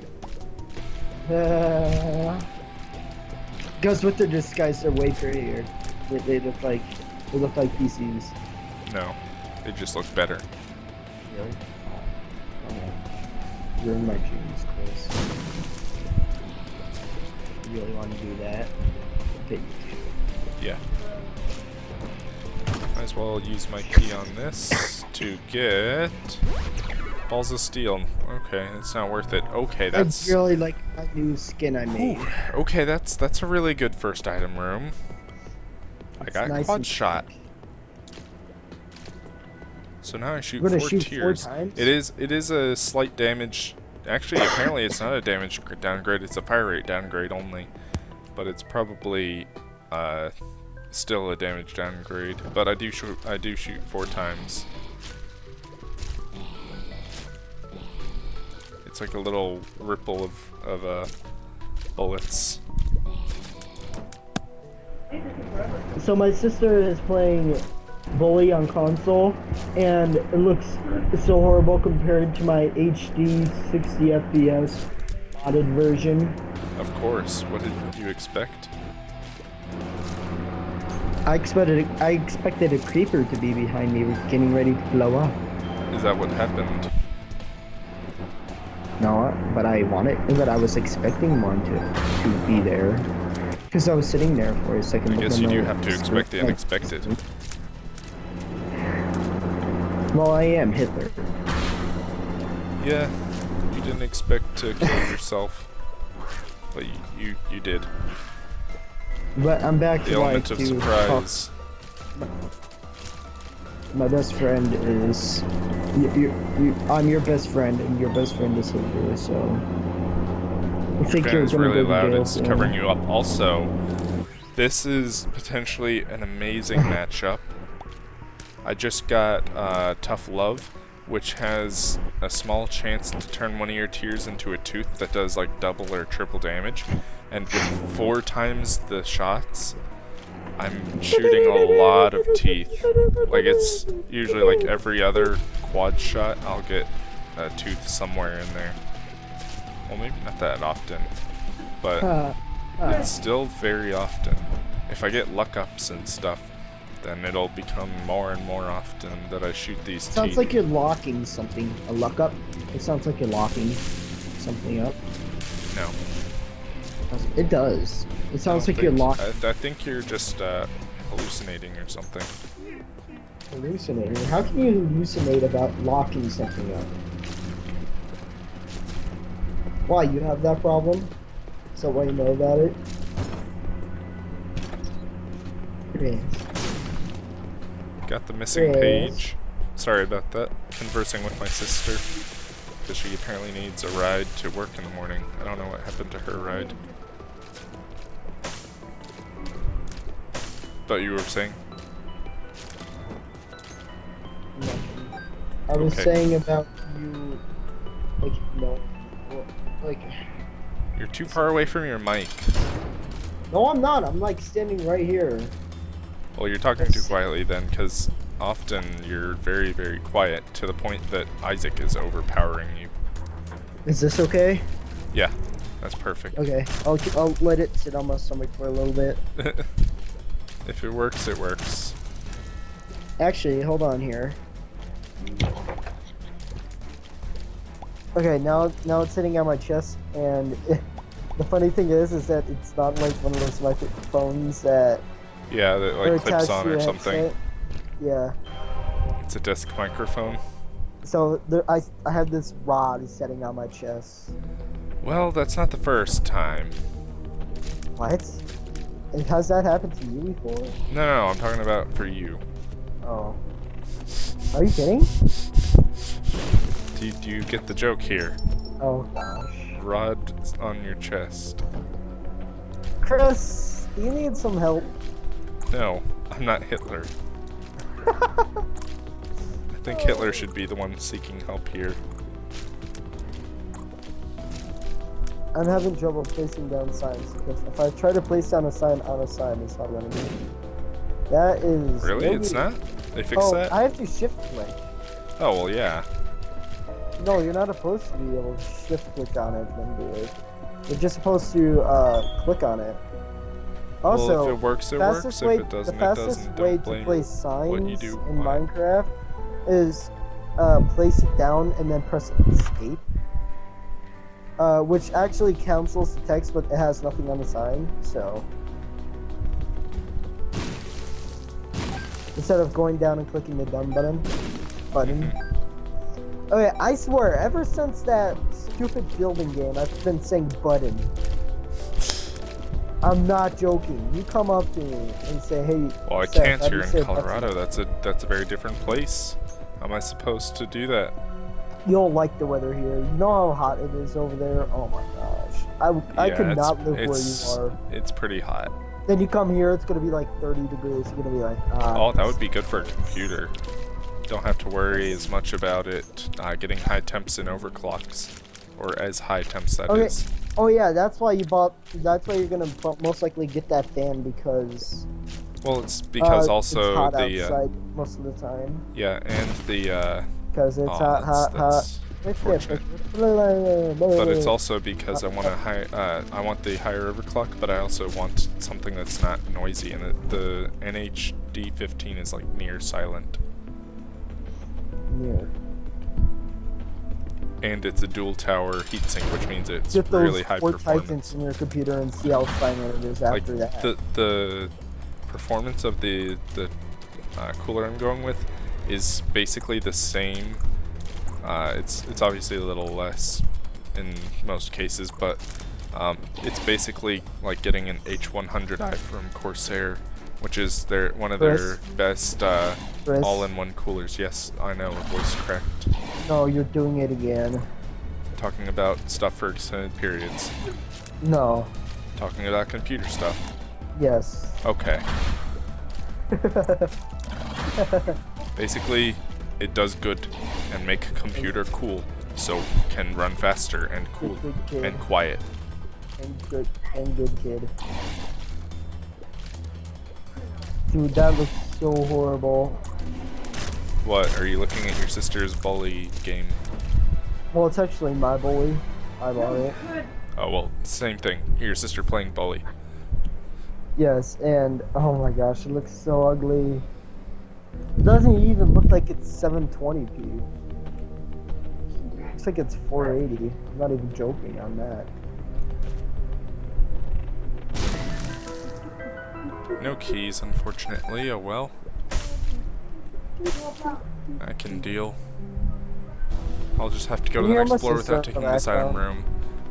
Goes with the disguise, they're way prettier. They look like PCs. No, they just look better. Really? Oh, ruin my dreams, Chris. You really want to do that? Okay, you do. Yeah. Might as well use my key on this to get balls of steel. Okay, it's not worth it. Okay, that's I really like my new skin I made. okay. That's a really good first item room. I It's got nice quad and shot. thick. So now I shoot You're gonna 4 shoot 4 tiers. times? It is a slight damage. Actually, apparently it's not a damage downgrade. It's a fire rate downgrade only. But it's probably still a damage downgrade. But I do shoot 4 times. It's like a little ripple of bullets. So my sister is playing Bully on console, and it looks so horrible compared to my HD 60 FPS modded version. Of course. What did you expect? I expected a creeper to be behind me, getting ready to blow up. Is that what happened? No, but I was expecting one to be there. Because I was sitting there for a second. I guess looking you do at have to my expect the screen. unexpected. Well, I am Hitler. Yeah, you didn't expect to kill yourself, but you did. But I'm back The to element like of to surprise. my best friend is I'm your best friend, and your best friend is Hitler. So I think Fan you're is gonna really go to loud. jail It's soon. covering you up. Also, this is potentially an amazing matchup. I just got Tough Love, which has a small chance to turn one of your tears into a tooth that does like double or triple damage. And with 4 times the shots, I'm shooting a lot of teeth. Like it's usually like every other quad shot, I'll get a tooth somewhere in there. Well, maybe not that often, but it's still very often. If I get luck ups and stuff, then it'll become more and more often that I shoot these Sounds teeth. like you're locking something. A luck up. It sounds like you're locking something up. No. It does. It sounds I like you're think- locking. I think you're just hallucinating or something. Hallucinating. How can you hallucinate about locking something up? Why, you have that problem? Is that why you know about it? Yes. Got the missing Yes. page. Sorry about that. Conversing with my sister. Because she apparently needs a ride to work in the morning. I don't know what happened to her ride. Thought you were saying? Nothing. I was Okay. saying about you, like, no, like, You're too far away from your mic. no, I'm not. I'm like standing right here. Well, you're talking too quietly then, because often you're very, very quiet to the point that Isaac is overpowering you. Is this okay? Yeah, that's perfect. Okay, I'll let it sit on my stomach for a little bit. If it works, it works. Actually, hold on here. Okay, now it's sitting on my chest, and the funny thing is that it's not like one of those microphones that Yeah, that are like clips attached on to or your something. headset. Yeah. It's a desk microphone. So I have this rod sitting on my chest. Well, that's not the first time. What? And has that happened to you before? No, I'm talking about for you. Oh. Are you kidding? Do you get the joke here? Oh gosh. Rod on your chest. Chris, you need some help. No, I'm not Hitler. I think Hitler should be the one seeking help here. I'm having trouble placing down signs because if I try to place down a sign on a sign, it's not letting me. That is Really? It's not? They fixed Oh, that? I have to shift click. Oh, well, yeah. No, you're not supposed to be able to shift click on it and do it. You're just supposed to click on it. Also, well, if it works, it works. If it doesn't, the it fastest doesn't. way Don't to blame place signs what you do in on it. Minecraft is place it down and then press escape. Which actually cancels the text, but it has nothing on the sign, so. Instead of going down and clicking the done button. Mhm. Okay, I swear, ever since that stupid building game, I've been saying button. I'm not joking. You come up to me and say, "Hey." Well, I Seth, can't. how do You're you in say Colorado. button?" That's a very different place. How am I supposed to do that? You don't like the weather here. You know how hot it is over there. Oh my gosh, I Yeah, could it's- not live where it's- you are. It's pretty hot. Then you come here, it's gonna be like 30 degrees. You're gonna be like, Oh, that would be good for a computer. Don't have to worry as much about it getting high temps and overclocks, or as high temps that is. Okay. Oh yeah, that's why you bought. That's why you're gonna most likely get that fan because. Well, it's because it's also hot the outside most of the time. yeah, and the Because it's oh, hot, hot. that's fortunate. But But it's also because I want I want the higher overclock, but I also want something that's not noisy, and the NHD 15 is like near silent, Yeah. and it's a dual tower heatsink, which means it's Get those really high four performance. Titans in your computer and see how silent it is Like after that. the performance of the cooler I'm going with is basically the same. It's obviously a little less in most cases, but it's basically like getting an H100i from Corsair, which is one of their best Chris. all-in-one coolers. Yes, I know, voice cracked. No, you're doing it again. Talking about stuff for extended periods. No. Talking about computer stuff. Yes. Okay. Basically, it does good and make a computer cool, so can run faster and cool Good kid. and quiet. And good kid. Dude, that looks so horrible. What, are you looking at your sister's bully game? Well, it's actually my bully. I bought it. Oh, well, same thing. Your sister playing bully. Yes, and oh my gosh, it looks so ugly. It doesn't even look like it's 720p. Looks like it's 480. I'm not even joking on that. No keys, unfortunately. Oh well. I can deal. I'll just have to go to the Yeah, next must floor have without set taking the this item background. room.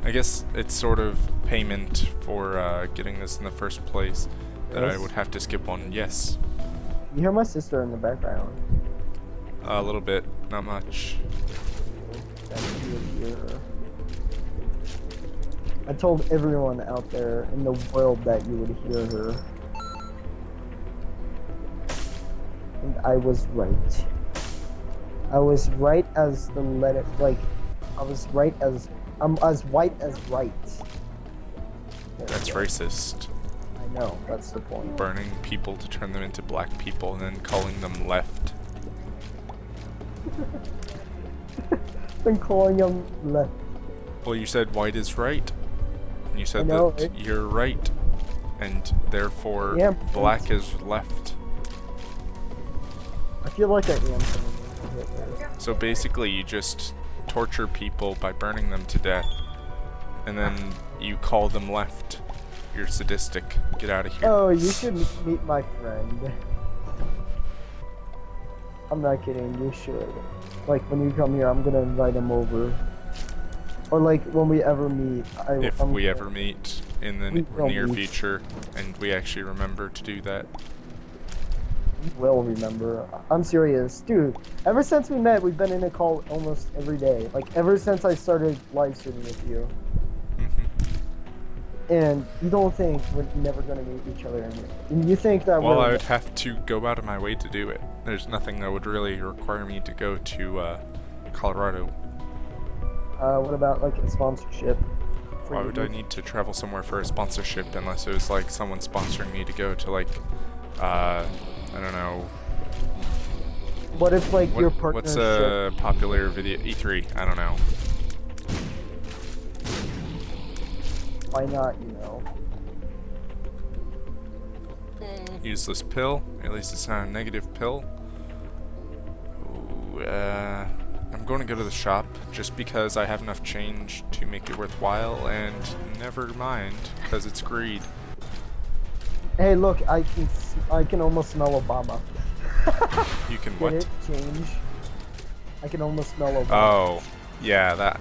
I guess it's sort of payment for getting this in the first place that I Yes. would have to skip one. Yes. You hear my sister in the background. A little bit, not much. I told everyone out there in the world that you would hear her. And I was right. I was right as the letter, like, I was right as, I'm as white as right. There That's we go. racist. I know, that's the point. Burning people to turn them into black people and then calling them left. Been calling him left. Well, you said white is right. And you said know, that it- you're right. And therefore, Yeah, black is left. I feel like I am turning into Hitler. So basically, you just torture people by burning them to death. And then you call them left. You're sadistic. Get out of here. Oh, you should meet my friend. I'm not kidding, you should. Like, when you come here, I'm gonna invite him over. Or like, when we ever meet, If I'm we gonna- ever meet in the We will near meet. future, and we actually remember to do that. You will remember. I'm serious. Dude, ever since we met, we've been in a call almost every day. Like, ever since I started live streaming with you. And you don't think we're never gonna meet each other. And you think that Well, I we're... would have to go out of my way to do it. There's nothing that would really require me to go to Colorado. what about, like, a sponsorship? for Why you? would I need to travel somewhere for a sponsorship unless it was like someone sponsoring me to go to like, I don't know. What if, like, your What's partnership... a popular video? E3. I don't know. Why not, you know? Useless pill. At least it's not a negative pill. Ooh, I'm going to go to the shop just because I have enough change to make it worthwhile, and never mind because it's greed. Hey, look, I can almost smell Obama. You can Get what? it? Change. I can almost smell Obama. Oh, yeah, that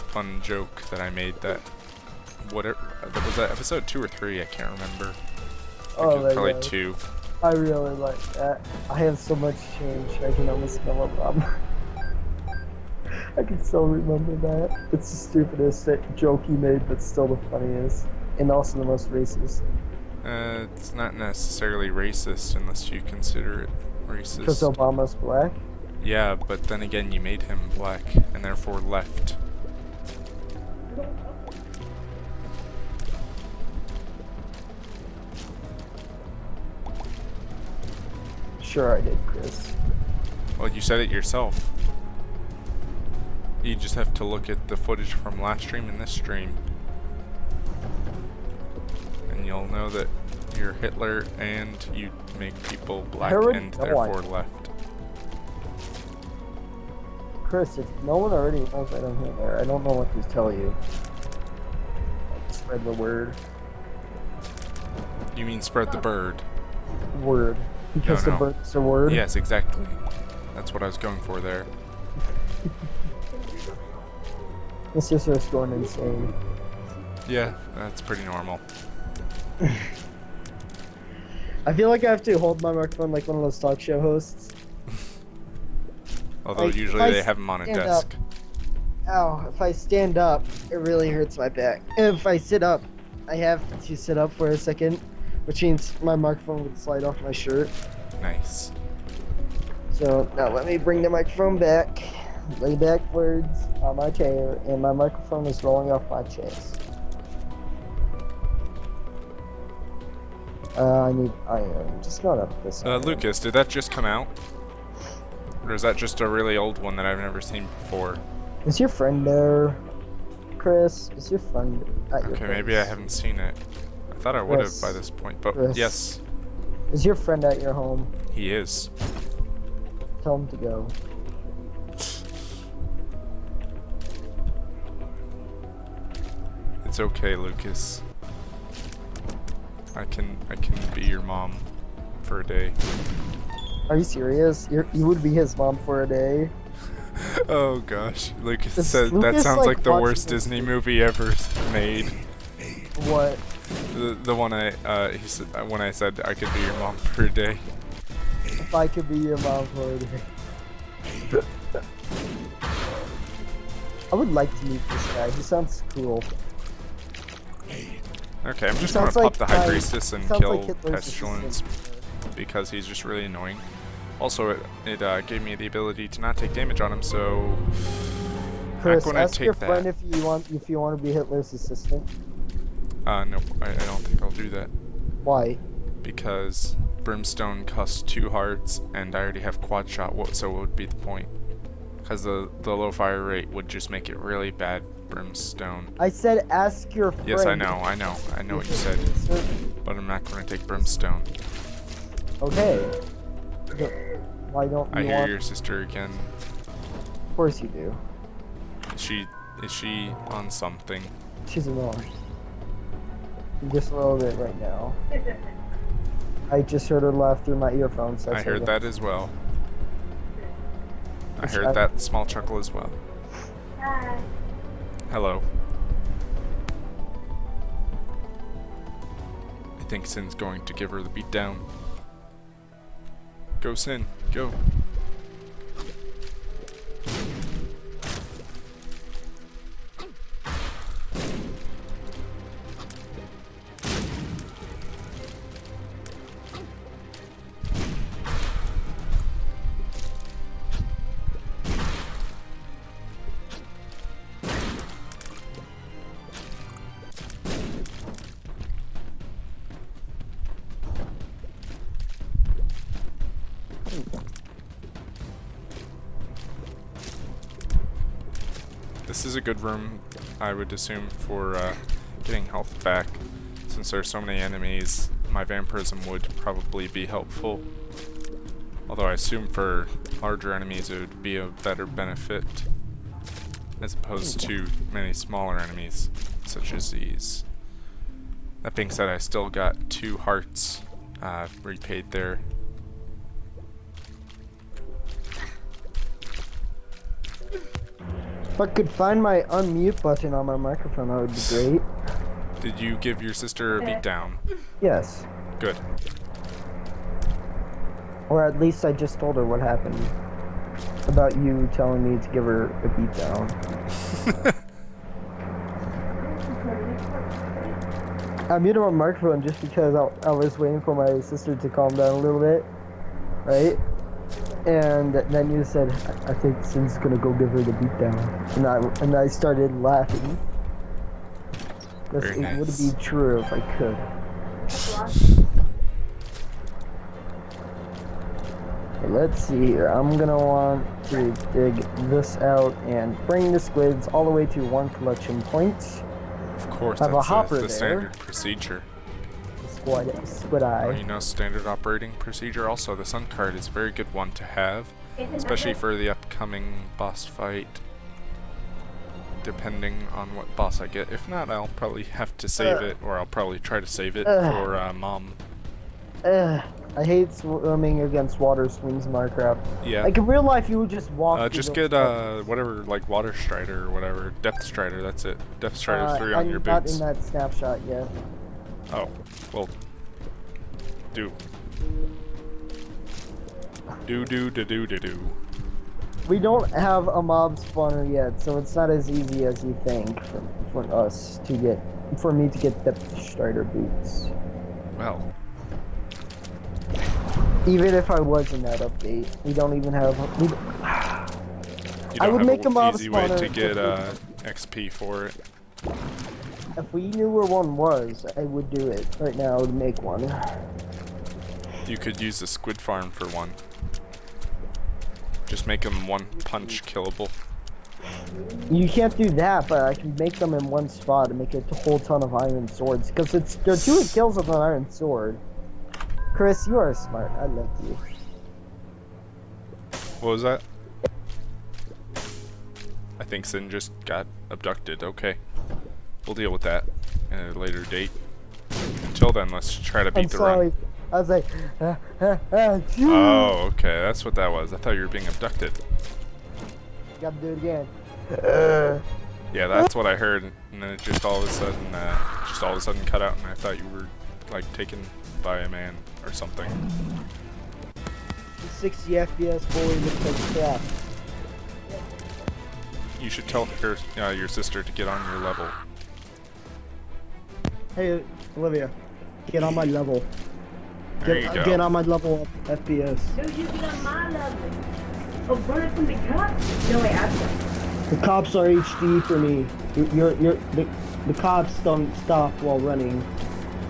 fun joke that I made. That was that episode 2 or 3? I can't remember. I think it was my probably God. 2. I really like that. I have so much change. I can almost smell Obama. I can still remember that. It's the stupidest joke he made, but still the funniest, and also the most racist. It's not necessarily racist unless you consider it Because racist. Obama's black. Yeah, but then again, you made him black and therefore left. Sure, I did, Chris. Well, you said it yourself. You just have to look at the footage from last stream and this stream. And you'll know that you're Hitler and you make people black already and know therefore I- left. Chris, if no one already knows that I'm Hitler, I don't know what to tell you. Spread the word. You mean spread the bird. Word. Because the no. bird's a word? Yes, exactly. That's what I was going for there. My sister's going insane. Yeah, that's pretty normal. I feel like I have to hold my microphone like one of those talk show hosts. Although Like, if usually I they have them on a stand desk. Ow, if I stand up, it really hurts my back. If I sit up, I have to sit up for a second, which means my microphone would slide off my shirt. Nice. So now let me bring the microphone back, lay backwards on my chair, and my microphone is rolling off my chest. I'm just going up this side. Lucas, did that just come out? Or is that just a really old one that I've never seen before? Is your friend there? Chris, is your friend at your Okay, maybe place? I haven't seen it. I thought I would have Chris. by this point, but Chris. yes, Is your friend at your home? he is. Tell him to go. It's okay, Lucas. I can be your mom for a day. Are you serious? You would be his mom for a day? Oh gosh, Lucas Does said that Lucas, sounds like the watch worst this? Disney movie ever made. What? The one he said when I said I could be your mom for a day. If I could be your mom for a day. I would like to meet this guy. He sounds cool. Okay, I'm just gonna Sounds pop like the High my- Priestess and sounds kill like Hitler's Pestilence assistant. because he's just really annoying. Also, it gave me the ability to not take damage on him, so Chris, I'm gonna ask take your that. friend if you want to be Hitler's assistant. Nope, I don't think I'll do that Why? because Brimstone costs 2 hearts, and I already have quad shot. So what would be the point? Because the low fire rate would just make it really bad. Brimstone. I said ask your friend. Yes, I know what you said, but I'm not going to take Brimstone. Okay. Why don't you I hear want? your sister again. Of course you do. Is she on something? She's annoying. Just a little bit right now. I just heard her laugh through my earphones. I heard that as well. I It's- heard that small chuckle as well. Hi. Hello. I think Sin's going to give her the beat down. Go, Sin, go. This is a good room, I would assume, for getting health back. Since there's so many enemies, my vampirism would probably be helpful. Although I assume for larger enemies it would be a better benefit, as opposed to many smaller enemies, such as these. That being said, I still got 2 hearts repaid there. If I could find my unmute button on my microphone, that would be great. Did you give your sister a beat down? Yes. Good. Or at least I just told her what happened. About you telling me to give her a beat down. I muted my microphone just because I was waiting for my sister to calm down a little bit. Right? And then you said, I think Sin's gonna go give her the beat down. And I started laughing. Because Very it would nice. be true if I could. Okay, let's see here. I'm gonna want to dig this out and bring the squids all the way to 1 collection point. Of course, I have a that's hopper the there. standard procedure. Squid Oh, eye. you know standard operating procedure? Also, the sun card is a very good one to have, especially for the upcoming boss fight, depending on what boss I get. If not, I'll probably have to save it, or I'll probably try to save it for Mom. I I hate swimming against water swings in Minecraft. Yeah. Like in real life, you would just walk. through Just those get whatever, like water strider or whatever, depth strider. That's it. Depth strider 3 on your I'm not boots. in that snapshot yet. Oh, well, do. Do. We don't have a mob spawner yet, so it's not as easy as you think for me to get depth strider boots. Well, Even if I was in that update, we don't even have. you I don't would have make a mob easy way spawner to get if XP for it. If we knew where one was, I would do it. Right now, I would make one. You could use the squid farm for one. Just make them one punch killable. You can't do that, but I can make them in one spot and make a whole ton of iron swords. Because there are 2 kills with an iron sword. Chris, you are smart. I like you. What was that? I think Sin just got abducted. Okay. We'll deal with that at a later date. Until then, let's try to beat I'm the sorry. run. I was like, Oh, okay. That's what that was. I thought you were being abducted. Gotta do it again. Yeah, that's what I heard, and then it just all of a sudden cut out, and I thought you were like taken by a man or something. 60 FPS bully looks like crap. You should tell her, your sister to get on your level. Hey, Olivia, get on my level. There you go. Get on my level of FPS. No, you get on my level. Oh, running from the cops? No, wait, The cops are HD for me. The cops don't stop while running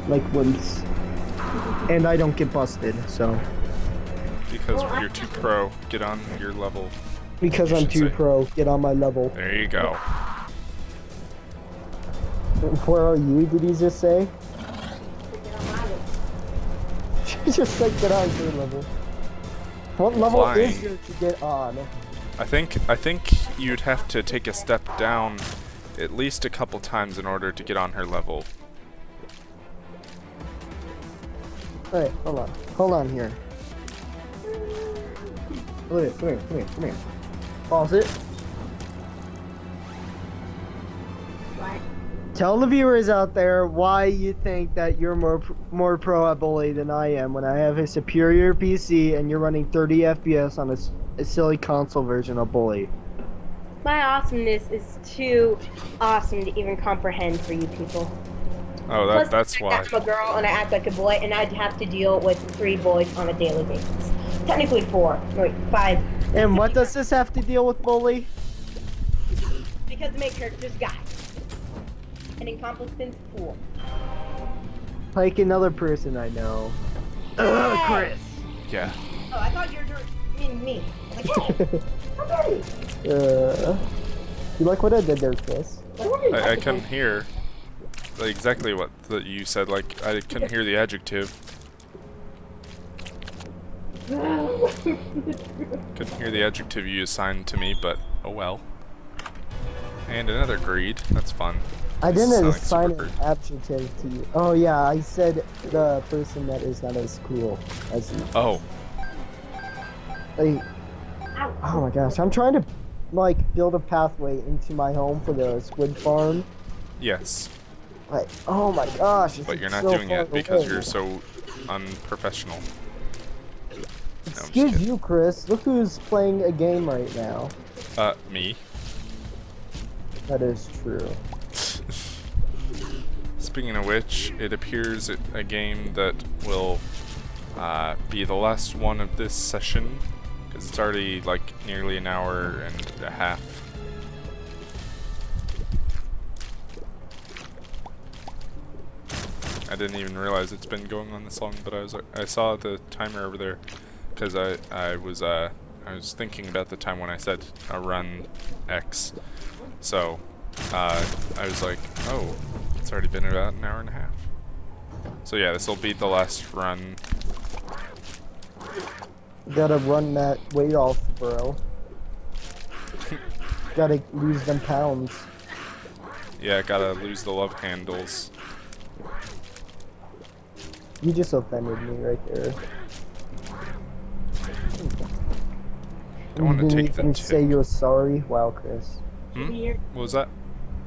like wimps. And I don't get busted, so. Because you're too pro. Get on your level. Because You I'm should too say. pro, get on my level. There you go. Where are you, did he just say? get on my level. She just said get on your level. What level Flying. is there to get on? I think you'd have to take a step down at least a couple times in order to get on her level. Hey, hold on. Hold on here. Come here. Pause it. What? Tell the viewers out there why you think that you're more pro at Bully than I am when I have a superior PC and you're running 30 FPS on a silly console version of Bully. My awesomeness is too awesome to even comprehend for you people. Oh, Plus, that's why. I'm a girl and I act like a boy, and I'd have to deal with 3 boys on a daily basis. Technically 4. Wait, 5. And what does this have to deal with Bully? Because the main character's guy. An incompetent fool. Like another person I know. Hey! Chris. Yeah. Oh, I thought you were meaning me. Like, hey, how dare you? You like what I did there, Chris? I couldn't hear exactly what you said. Like, I couldn't hear the adjective. Couldn't hear the adjective you assigned to me, but oh well. And another greed. That's fun. I This is didn't sounding assign super an adjective to you. Oh yeah, I said the person that is not as cool as you. Oh, Like, oh my gosh, I'm trying to like build a pathway into my home for the squid farm. yes. Like, oh my gosh, But you're not so doing far it because away. you're so unprofessional. Excuse kidding. you, Chris. Look who's playing a game right now. Me. That is true. Speaking of which, it appears a game that will be the last one of this session, because it's already like nearly an hour and a half. I didn't even realize it's been going on this long, but I saw the timer over there, because I was thinking about the time when I said run X, so I was like, oh, it's already been about an hour and a half. So yeah, this will be the last run. Gotta run that weight off, bro. Gotta lose them pounds. Yeah, gotta lose the love handles. You just offended me right there. Don't want to You didn't take the even tip. say you're sorry. Wow, Chris. What was that?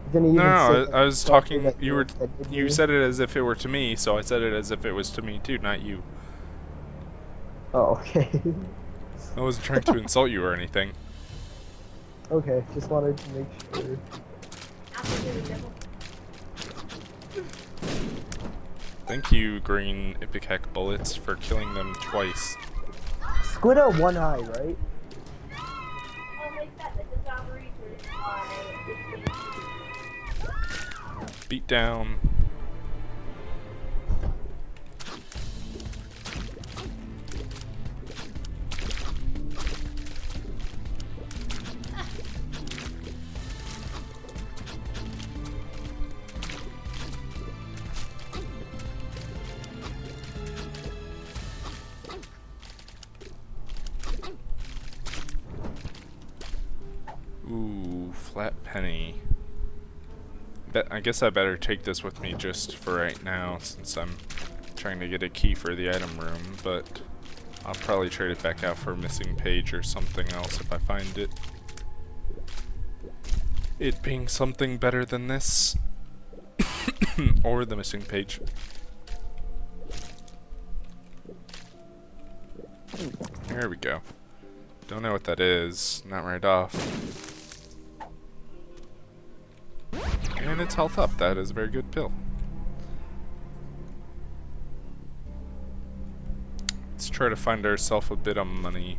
You didn't even No, say no, that I was you're sorry talking. that You were. offended You me. said it as if it were to me, so I said it as if it was to me too, not you. Oh, okay. I wasn't trying to insult you or anything. Okay, just wanted to make sure. Thank you, green Ipecac bullets, for killing them twice. Squid are one eye, right? Beat down. Ooh, flat penny. I guess I better take this with me just for right now, since I'm trying to get a key for the item room, but I'll probably trade it back out for a missing page or something else if I find it. It being something better than this. Or the missing page. There we go. Don't know what that is, not right off. And it's health up, that is a very good pill. Let's try to find ourselves a bit of money.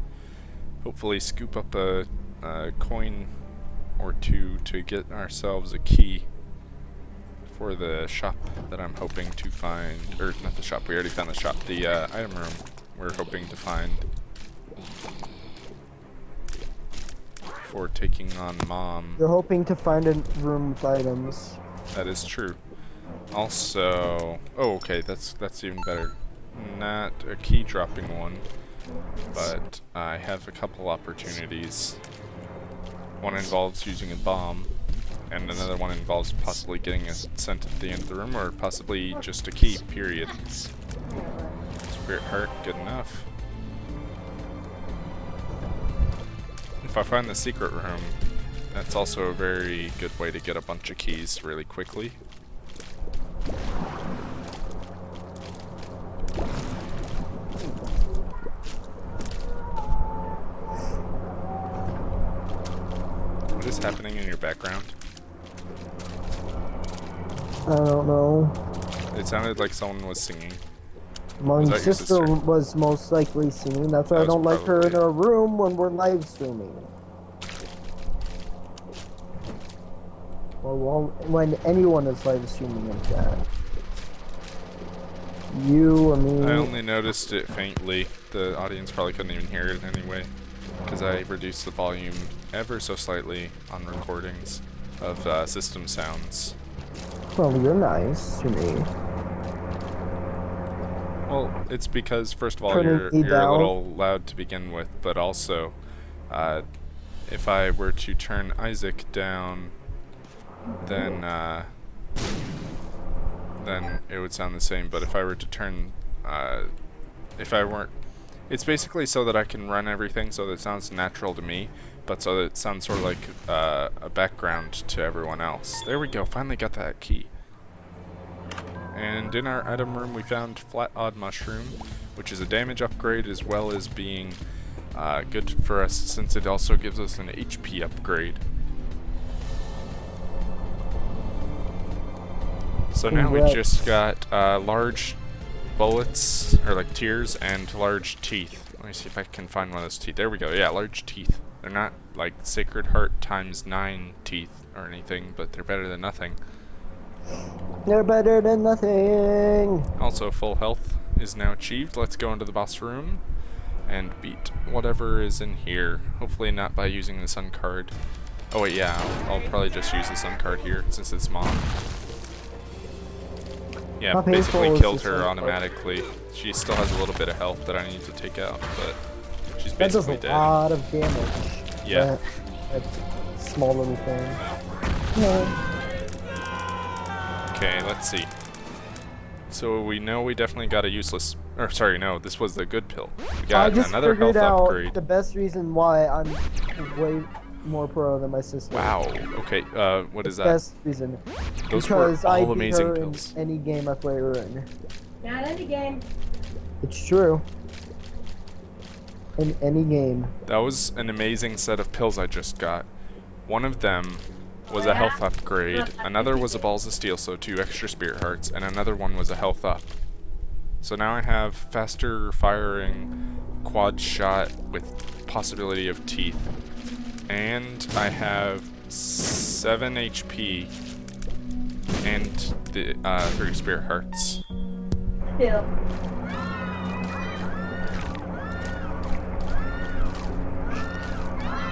Hopefully scoop up a coin or two to get ourselves a key for the shop that I'm hoping to find. Or not the shop, we already found the shop. The item room we're hoping to find for taking on Mom. You're hoping to find a room with items. That is true. Also, oh, okay, that's even better. Not a key dropping one, but I have a couple opportunities. One involves using a bomb, and another one involves possibly getting a scent at the end of the room, or possibly just a key, period. Spirit heart, good enough. If I find the secret room, that's also a very good way to get a bunch of keys really quickly. What is happening in your background? I don't know. It sounded like someone was singing. My Was that your sister sister? was most likely singing. That's why That I don't was like her in probably her room when we're live streaming. Well, when anyone is live streaming in chat. You, I mean... I only noticed it faintly. The audience probably couldn't even hear it anyway, because I reduced the volume ever so slightly on recordings of system sounds. Well, you're nice to me. Well, it's because, first of all, Turning you're me a down. little loud to begin with, but also, if I were to turn Isaac down, then it would sound the same. But if I were to turn, if I weren't, it's basically so that I can run everything so that it sounds natural to me, but so that it sounds sort of like a background to everyone else. There we go, finally got that key. And in our item room we found Flat Odd Mushroom, which is a damage upgrade as well as being good for us since it also gives us an HP upgrade. So now we Congrats. just got large bullets, or like tears, and large teeth. Let me see if I can find one of those teeth. There we go, yeah, large teeth. They're not like Sacred Heart times 9 teeth or anything, but they're better than nothing. They're better than nothing. Also, full health is now achieved. Let's go into the boss room and beat whatever is in here. Hopefully not by using the sun card. Oh wait, yeah, I'll probably just use the sun card here since it's Mom. Yeah, How painful basically is killed the her sun card? automatically. She still has a little bit of health that I need to take out, but she's That does basically a dead. lot of damage. Yeah. That small little thing. Yeah. Okay, let's see. So we know we definitely got a useless Or sorry, no, this was the good pill. We I got just another health figured out upgrade. the best reason why I'm way more pro than my sister. Wow. Okay. What is that? Best reason. Those were Because I all beat amazing her pills. in any game I play her in. Not any game. It's true. In any game. That was an amazing set of pills I just got. One of them was a health upgrade, another was a balls of steel, so 2 extra spirit hearts, and another one was a health up. So now I have faster firing quad shot with possibility of teeth. And I have 7 HP and the 3 spirit hearts. Still.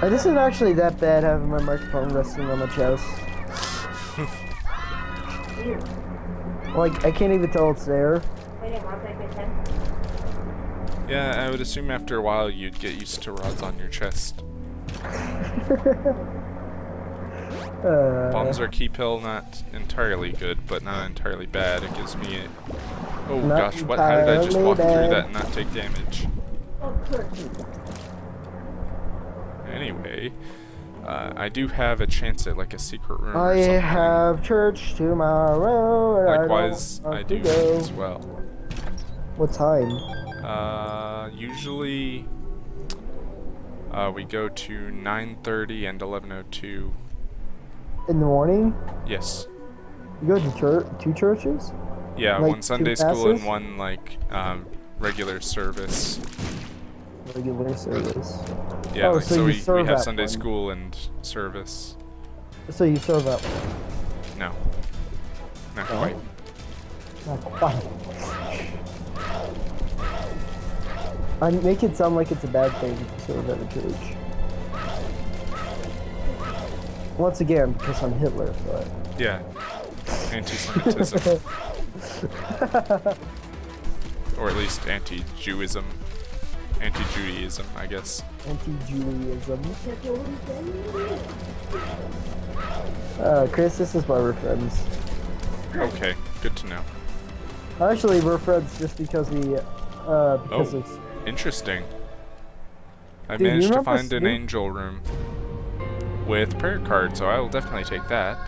This isn't actually that bad having my microphone resting on my chest. Like, I can't even tell it's there. Yeah, I would assume after a while you'd get used to rods on your chest. Bombs are key pill, not entirely good, but not entirely bad. It gives me a... Oh Not gosh, what? How did I just walk through entirely that and not take damage? Anyway, I do have a chance at like a secret room or I something. have church tomorrow. And Likewise, I I don't do want to go. as well. What time? Usually, we go to 9:30 and 11:02. In the morning? Yes. You go to church? 2 churches? Yeah, Like one Sunday 2 school and passes? one like regular service. Regular service. Yeah, Oh, like, so so you we serve have at Sunday one. school and service. So you serve up. No, not No? quite. Not quite. I make it sound like it's a bad thing to serve at a church. Once again, because I'm Hitler, but... Yeah, anti-Semitism, or at least anti-Jewism, anti-Judaism, I guess. Anti-Judaism. Chris, this is why we're friends. Okay, good to know. Actually, we're friends just because we, because Oh. it's... Interesting. I Dude, you managed to remember find an Snoop? angel room with prayer card, so I will definitely take that.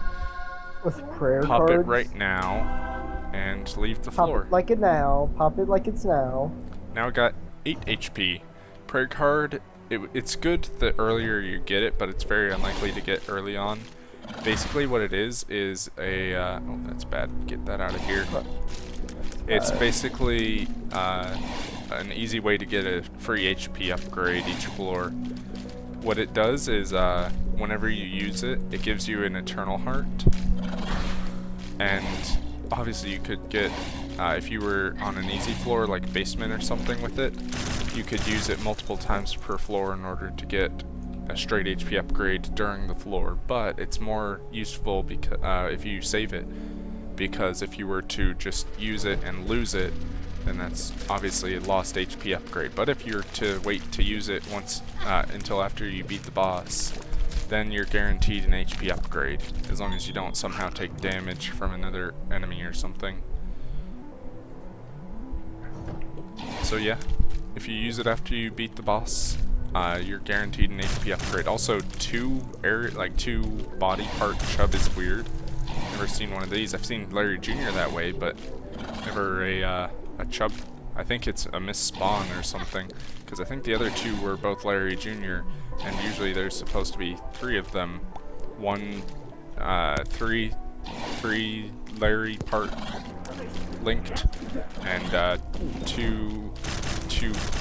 With prayer Pop cards. it right now and leave the Pop floor. it like it now. Pop it like it's now. Now I got 8 HP. Prayer card, it's good the earlier you get it, but it's very unlikely to get early on. Basically what it is a, oh that's bad, get that out of here. It's basically an easy way to get a free HP upgrade each floor. What it does is whenever you use it, it gives you an eternal heart. And obviously you could get, if you were on an easy floor like basement or something with it, you could use it multiple times per floor in order to get a straight HP upgrade during the floor. But it's more useful because if you save it, because if you were to just use it and lose it, then that's obviously a lost HP upgrade. But if you were to wait to use it once until after you beat the boss, then you're guaranteed an HP upgrade, as long as you don't somehow take damage from another enemy or something. So yeah, if you use it after you beat the boss, you're guaranteed an HP upgrade. Also, two body part chub is weird. Never seen one of these. I've seen Larry Jr. that way, but never a chub. I think it's a miss-spawn or something, because I think the other 2 were both Larry Jr., and usually there's supposed to be 3 of them. Three Larry part linked, and two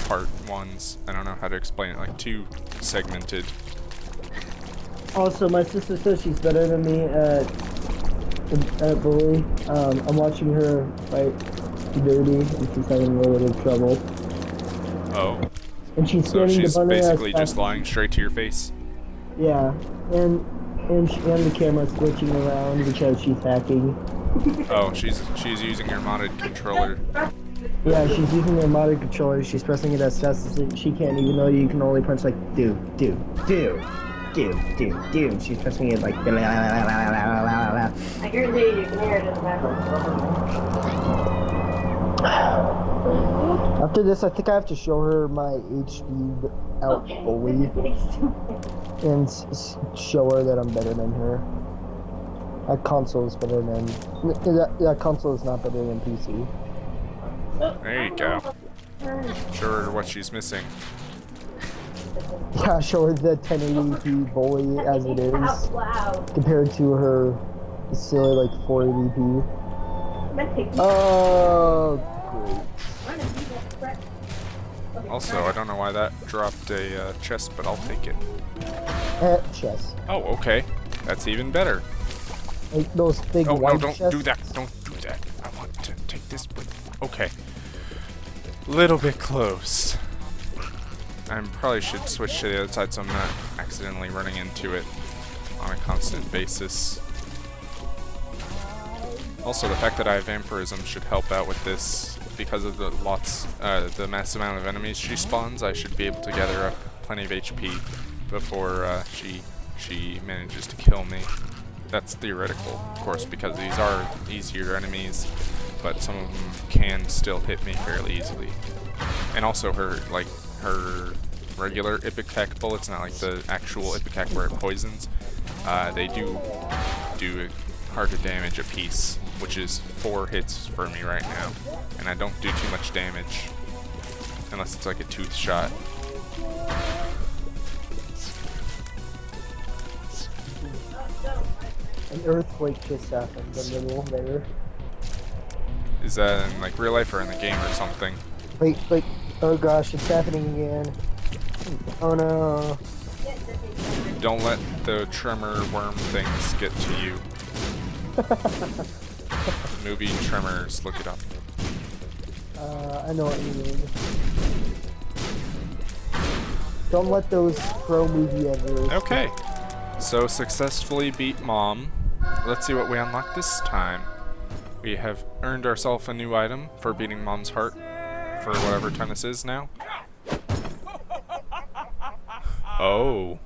part ones. I don't know how to explain it, like 2 segmented. Also, my sister says she's better than me at bully. I'm watching her fight Dirty, and she's having a little bit of trouble. Oh, And she's so standing she's the bunny basically ass just back- lying straight to your face. Yeah, and the camera's glitching around because she's hacking. Oh, she's using your modded controller. Yeah, she's using her modded controller. She's pressing it as fast as she can, even though you can only punch like do. She's pressing it like. I guarantee you can hear it in the background. After this, I think I have to show her my HD out bully and show her that I'm better than her. That console is better than that console is not better than PC. There you go. Show her what she's missing. Yeah, show her the 1080p bully as it is Out loud. compared to her silly like 480p. I'm gonna take Oh, great. Also, I don't know why that dropped a chest, but I'll take it. Chess. Oh, okay. That's even better. Like those big Oh, no, white don't chests. do that. Don't do that. I want to take this. Okay. Little bit close. I probably should switch to the other side so I'm not accidentally running into it on a constant basis. Also, the fact that I have vampirism should help out with this because of the massive amount of enemies she spawns. I should be able to gather up plenty of HP before she manages to kill me. That's theoretical, of course, because these are easier enemies, but some of them can still hit me fairly easily. And also her regular Ipecac bullets, not like the actual Ipecac where it poisons, they do harder damage a piece, which is 4 hits for me right now. And I don't do too much damage, unless it's like a tooth shot. An earthquake just happened in the middle there. Is that in like real life or in the game or something? Wait, oh gosh, it's happening again. Oh no. Don't let the tremor worm things get to you. Movie Tremors, look it up. I know what you mean. Don't let those pro movie editors. Okay, so successfully beat Mom. Let's see what we unlock this time. We have earned ourselves a new item for beating Mom's heart for whatever time this is now. Oh,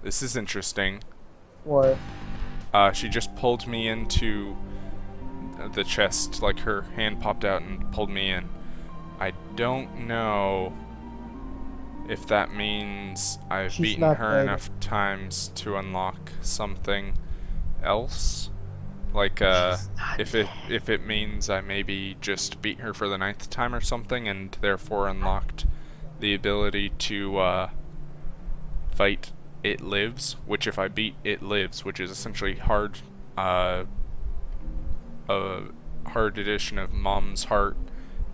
this is interesting. What? She just pulled me into the chest, like her hand popped out and pulled me in. I don't know if that means I've She's beaten not her dead. enough times to unlock something else. Like, if it means I maybe just beat her for the 9th time or something, and therefore unlocked the ability to fight It Lives, which if I beat It Lives, which is essentially a hard edition of Mom's Heart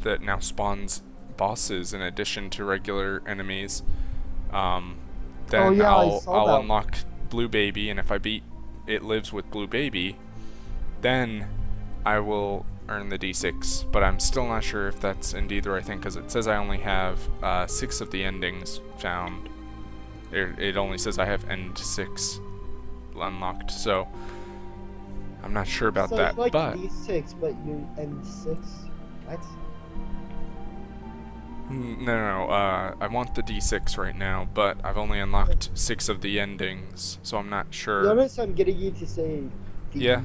that now spawns bosses in addition to regular enemies, then Oh, yeah, I saw I'll that. unlock Blue Baby, and if I beat It Lives with Blue Baby, then I will earn the D6, but I'm still not sure if that's indeed the right thing, because it says I only have 6 of the endings found. It only says I have end 6 unlocked, so I'm not sure about So that, it's like but D6, but you end 6. That's no, I want the D6 right now, but I've only unlocked 6 of the endings, so I'm not sure. Notice I'm getting you to say D6. Yeah.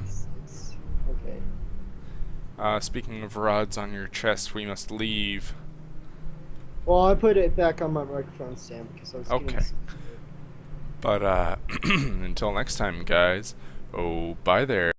Okay. Speaking of rods on your chest, we must leave. Well, I put it back on my microphone stand because I was getting Okay. But until next time, guys. Oh, bye there.